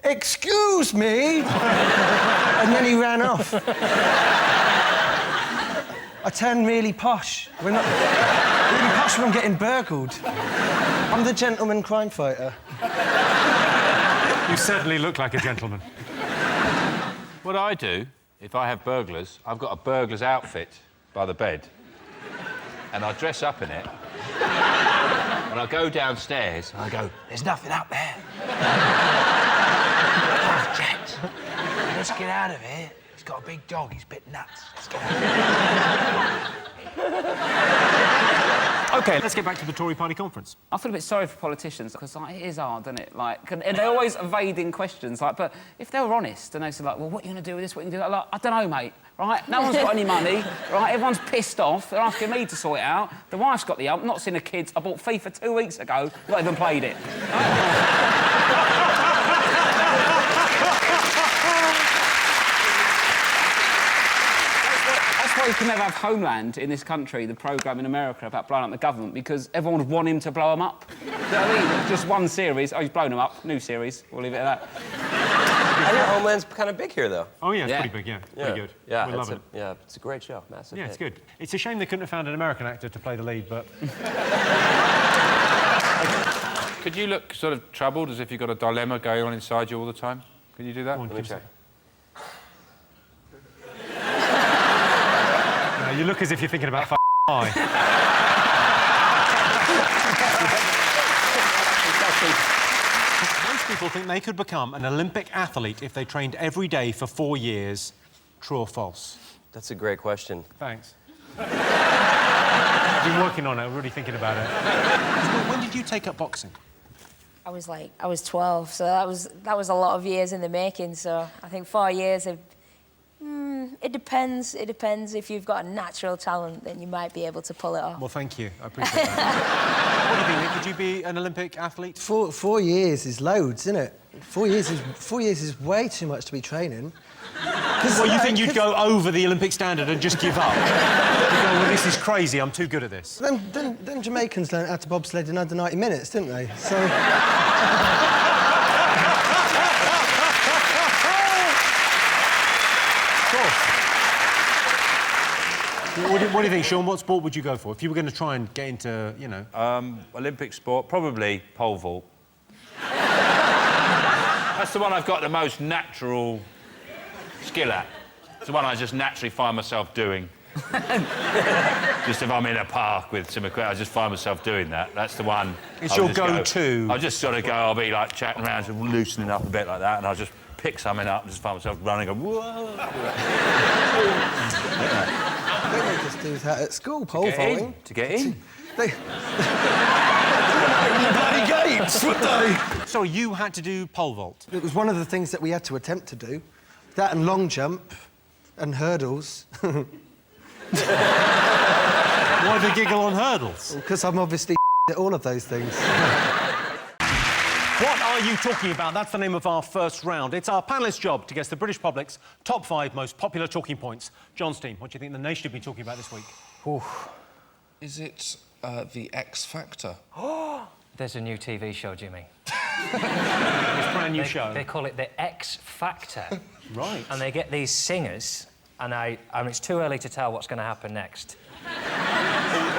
"Excuse me!" And then he ran off. I turned really posh. We're not... really posh when I'm getting burgled. I'm the gentleman crime fighter. You certainly look like a gentleman. What I do, if I have burglars, I've got a burglar's outfit by the bed. And I dress up in it. And I go downstairs and I go, "There's nothing up there." "Oh, Jack, let's get out of here. He's got a big dog, he's a bit nuts. Let's go." OK, let's get back to the Tory party conference. I feel a bit sorry for politicians, because, like, it is hard, isn't it? Like, and they're always evading questions, like, but if they were honest and they said, like, "Well, what are you going to do with this, what are you going to do?" Like, I don't know, mate, right? No one's got any money, right? Everyone's pissed off. They're asking me to sort it out. The wife's got the ump, not seen the kids. I bought FIFA 2 weeks ago, not even played it. That's why you can never have Homeland in this country, the programme in America about blowing up the government, because everyone would want him to blow them up. You know what I mean? Just one series. Oh, he's blown them up. New series. We'll leave it at that. I hear Homeland's kind of big here, though. Oh, yeah, it's pretty big, yeah. Pretty good. Yeah, we love it. Yeah, it's a great show. Massive Yeah, hit. it's good. It's a shame they couldn't have found an American actor to play the lead, but... Could you look sort of troubled, as if you've got a dilemma going on inside you all the time? Can you do that? Let me check. No, you look as if you're thinking about pie. Most people think they could become an Olympic athlete if they trained every day for 4 years. True or false? That's a great question. Thanks. I've been working on it, really thinking about it. When did you take up boxing? I was 12, so that was a lot of years in the making. So I think 4 years of... it depends. It depends. If you've got a natural talent, then you might be able to pull it off. Well, thank you. I appreciate that. What do you think, Nick? Could you be an Olympic athlete? 4 years is loads, isn't it? 4 years is way too much to be training. Well, you think you'd go over the Olympic standard and just give up? You go, well, this is crazy, I'm too good at this. Then Jamaicans learned how to bobsled in under 90 minutes, didn't they? So... What do you think, Sean? What sport would you go for if you were going to try and get into, you know... Olympic sport, probably pole vault. That's the one I've got the most natural skill at. It's the one I just naturally find myself doing. Just if I'm in a park with some equipment, I just find myself doing that. That's the one. It's your go-to. I'll just sort of go, I'll be like chatting around, sort of loosening up a bit like that, and I'll just pick something up and just find myself running and go, whoa. I think they just do that at school, pole vaulting. To get in. They... bloody gates, would they? So you had to do pole vault? It was one of the things that we had to attempt to do. That and long jump and hurdles. Why the giggle on hurdles? Because I'm obviously at all of those things. What are you talking about? That's the name of our first round. It's our panellists' job to guess the British public's top 5 most popular talking points. John's team, what do you think the nation have been talking about this week? Is it the X Factor? There's a new TV show, Jimmy. It's a brand new show. They call it the X Factor. Right. And they get these singers, and it's too early to tell what's going to happen next.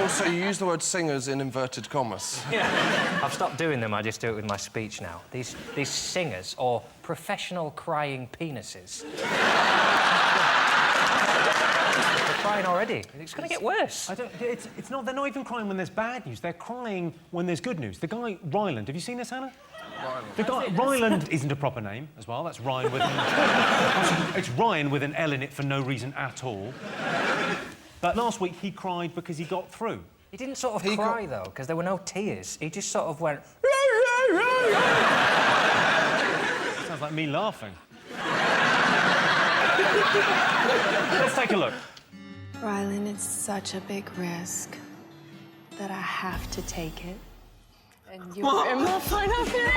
Also, you use the word singers in inverted commas. Yeah. I've stopped doing them, I just do it with my speech now. These singers, or professional crying penises. They're crying already. It's going to get worse. It's not... They're not even crying when there's bad news. They're crying when there's good news. The guy, Ryland, have you seen this, Hannah? The guy, Ryland isn't a proper name as well. That's Ryan with it's Ryan with an L in it for no reason at all. But last week he cried because he got through. He didn't sort of cry, though, because there were no tears. He just sort of went... Sounds like me laughing. Let's take a look. Ryland, it's such a big risk that I have to take it. And you were in Mo Farah here.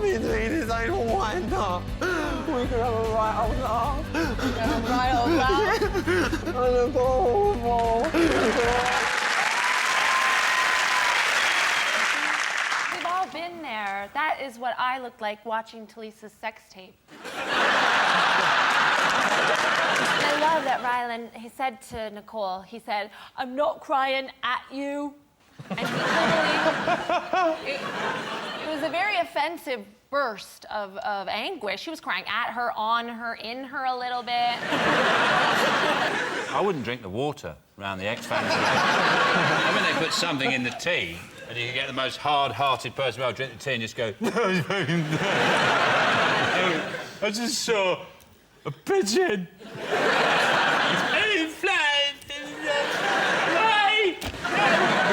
Me doing this, I don't want to. We could have a right old laugh. We could have a right old laugh. And go home. We've all been there. That is what I looked like watching Talisa's sex tape. And I love that Ryland, he said to Nicole, he said, I'm not crying at you. And he literally... It was a very offensive burst of anguish. He was crying at her, on her, in her a little bit. I wouldn't drink the water around the X Factor. I mean, they put something in the tea, and you can get the most hard-hearted person who will drink the tea and just go... I just saw a pigeon.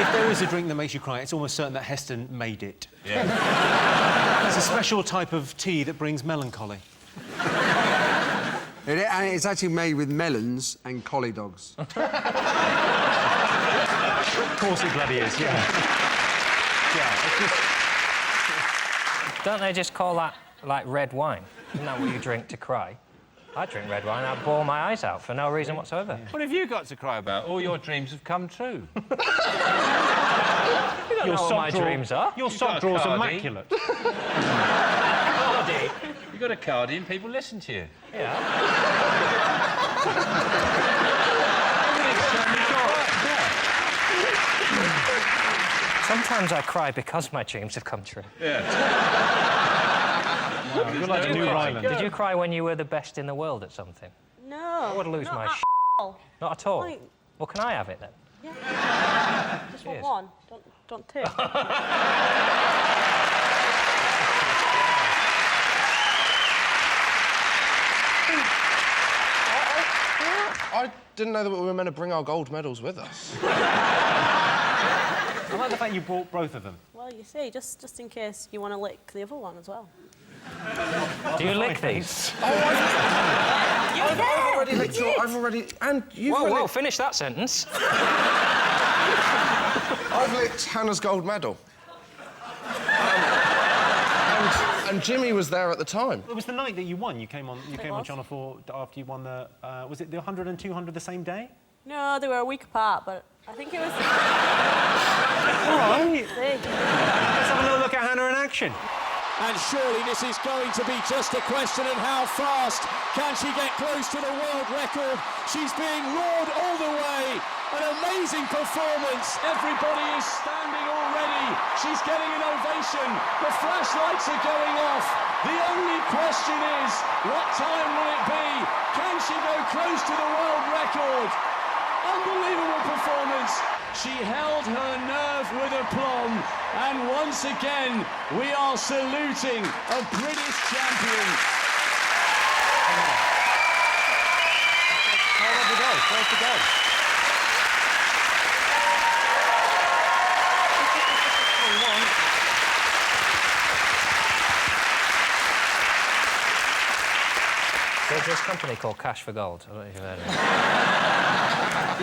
If there there is a drink that makes you cry, it's almost certain that Heston made it. Yeah. It's a special type of tea that brings melancholy. And it's actually made with melons and collie dogs. Of course it bloody is, yeah. It's just... Don't they just call that, like, red wine? Isn't that what you drink to cry? I drink red wine and I bawl my eyes out for no reason whatsoever. What have you got to cry about? All your dreams have come true. You don't know what my dreams are. Your sock drawer's immaculate. Cardi. You got a cardi and people listen to you. Yeah. Sometimes I cry because my dreams have come true. Yeah. Wow, you're like a new Ryland. Did you cry when you were the best in the world at something? No. I would lose my shit. Not at all. Like... Well, can I have it then? Yeah. Just want Cheers. one. Don't two. I didn't know that we were meant to bring our gold medals with us. I like the fact you brought both of them. Well, you see, just in case you want to lick the other one as well. Do you lick these? I've already licked your... I've already... And you've Whoa, finish that sentence. I've licked Hannah's gold medal. And Jimmy was there at the time. It was the night that you won. You came on Channel 4 after you won the... was it the 100 and 200 the same day? No, they were a week apart, but I think it was... All right. See. Let's have a little look at Hannah in action. And surely this is going to be just a question of how fast can she get close to the world record. She's being roared all the way. An amazing performance. Everybody is standing already. She's getting an ovation. The flashlights are going off. The only question is, what time will it be? Can she go close to the world record? Unbelievable performance. She held her nerve with aplomb, and once again, we are saluting a British champion. Where'd to go? Where'd to go? There's this company called Cash for Gold. I don't know if you've heard of it.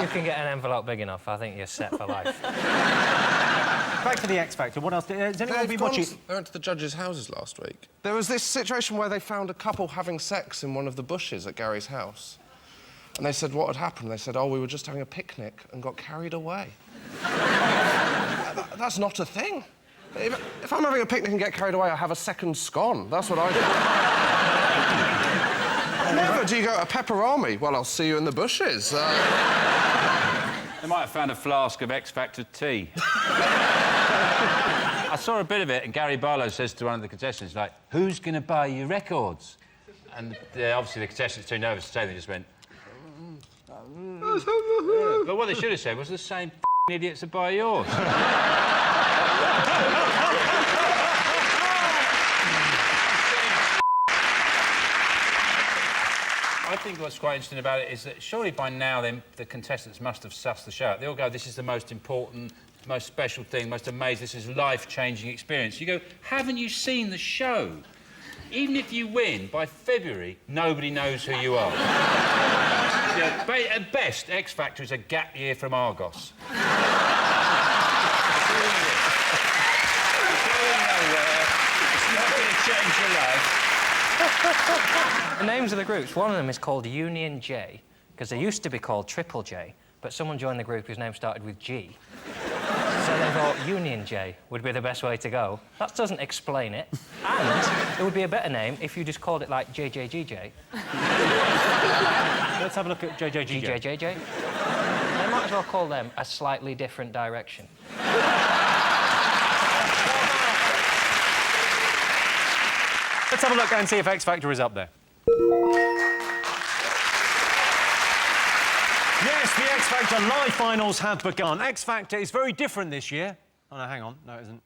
You can get an envelope big enough, I think you're set for life. Back to the X Factor. What else? Has anyone been watching? They went to the judges' houses last week. There was this situation where they found a couple having sex in one of the bushes at Gary's house. And they said what had happened. They said, oh, we were just having a picnic and got carried away. That's not a thing. If I'm having a picnic and get carried away, I have a second scone. That's what I do. Never do you go to Pepperami. Well, I'll see you in the bushes. They might have found a flask of X Factor tea. I saw a bit of it, and Gary Barlow says to one of the contestants, like, who's going to buy your records? And obviously the contestants too nervous to say, they just went... But what they should have said was the same idiots that buy yours. I think what's quite interesting about it is that surely by now the contestants must have sussed the show out. They all go, this is the most important, most special thing, most amazing, this is life-changing experience. You go, haven't you seen the show? Even if you win, by February, nobody knows who you are. At best, X Factor is a gap year from Argos. It's not going to change your life. The names of the groups, one of them is called Union J, because they used to be called Triple J, but someone joined the group whose name started with G. So they thought Union J would be the best way to go. That doesn't explain it. And it would be a better name if you just called it, like, JJGJ. Let's have a look at JJGJ. JJGJ. They might as well call them A Slightly Different Direction. Let's have a look and see if X Factor is up there. Yes, the X Factor live finals have begun. X Factor is very different this year. Oh, no, hang on. No, it isn't.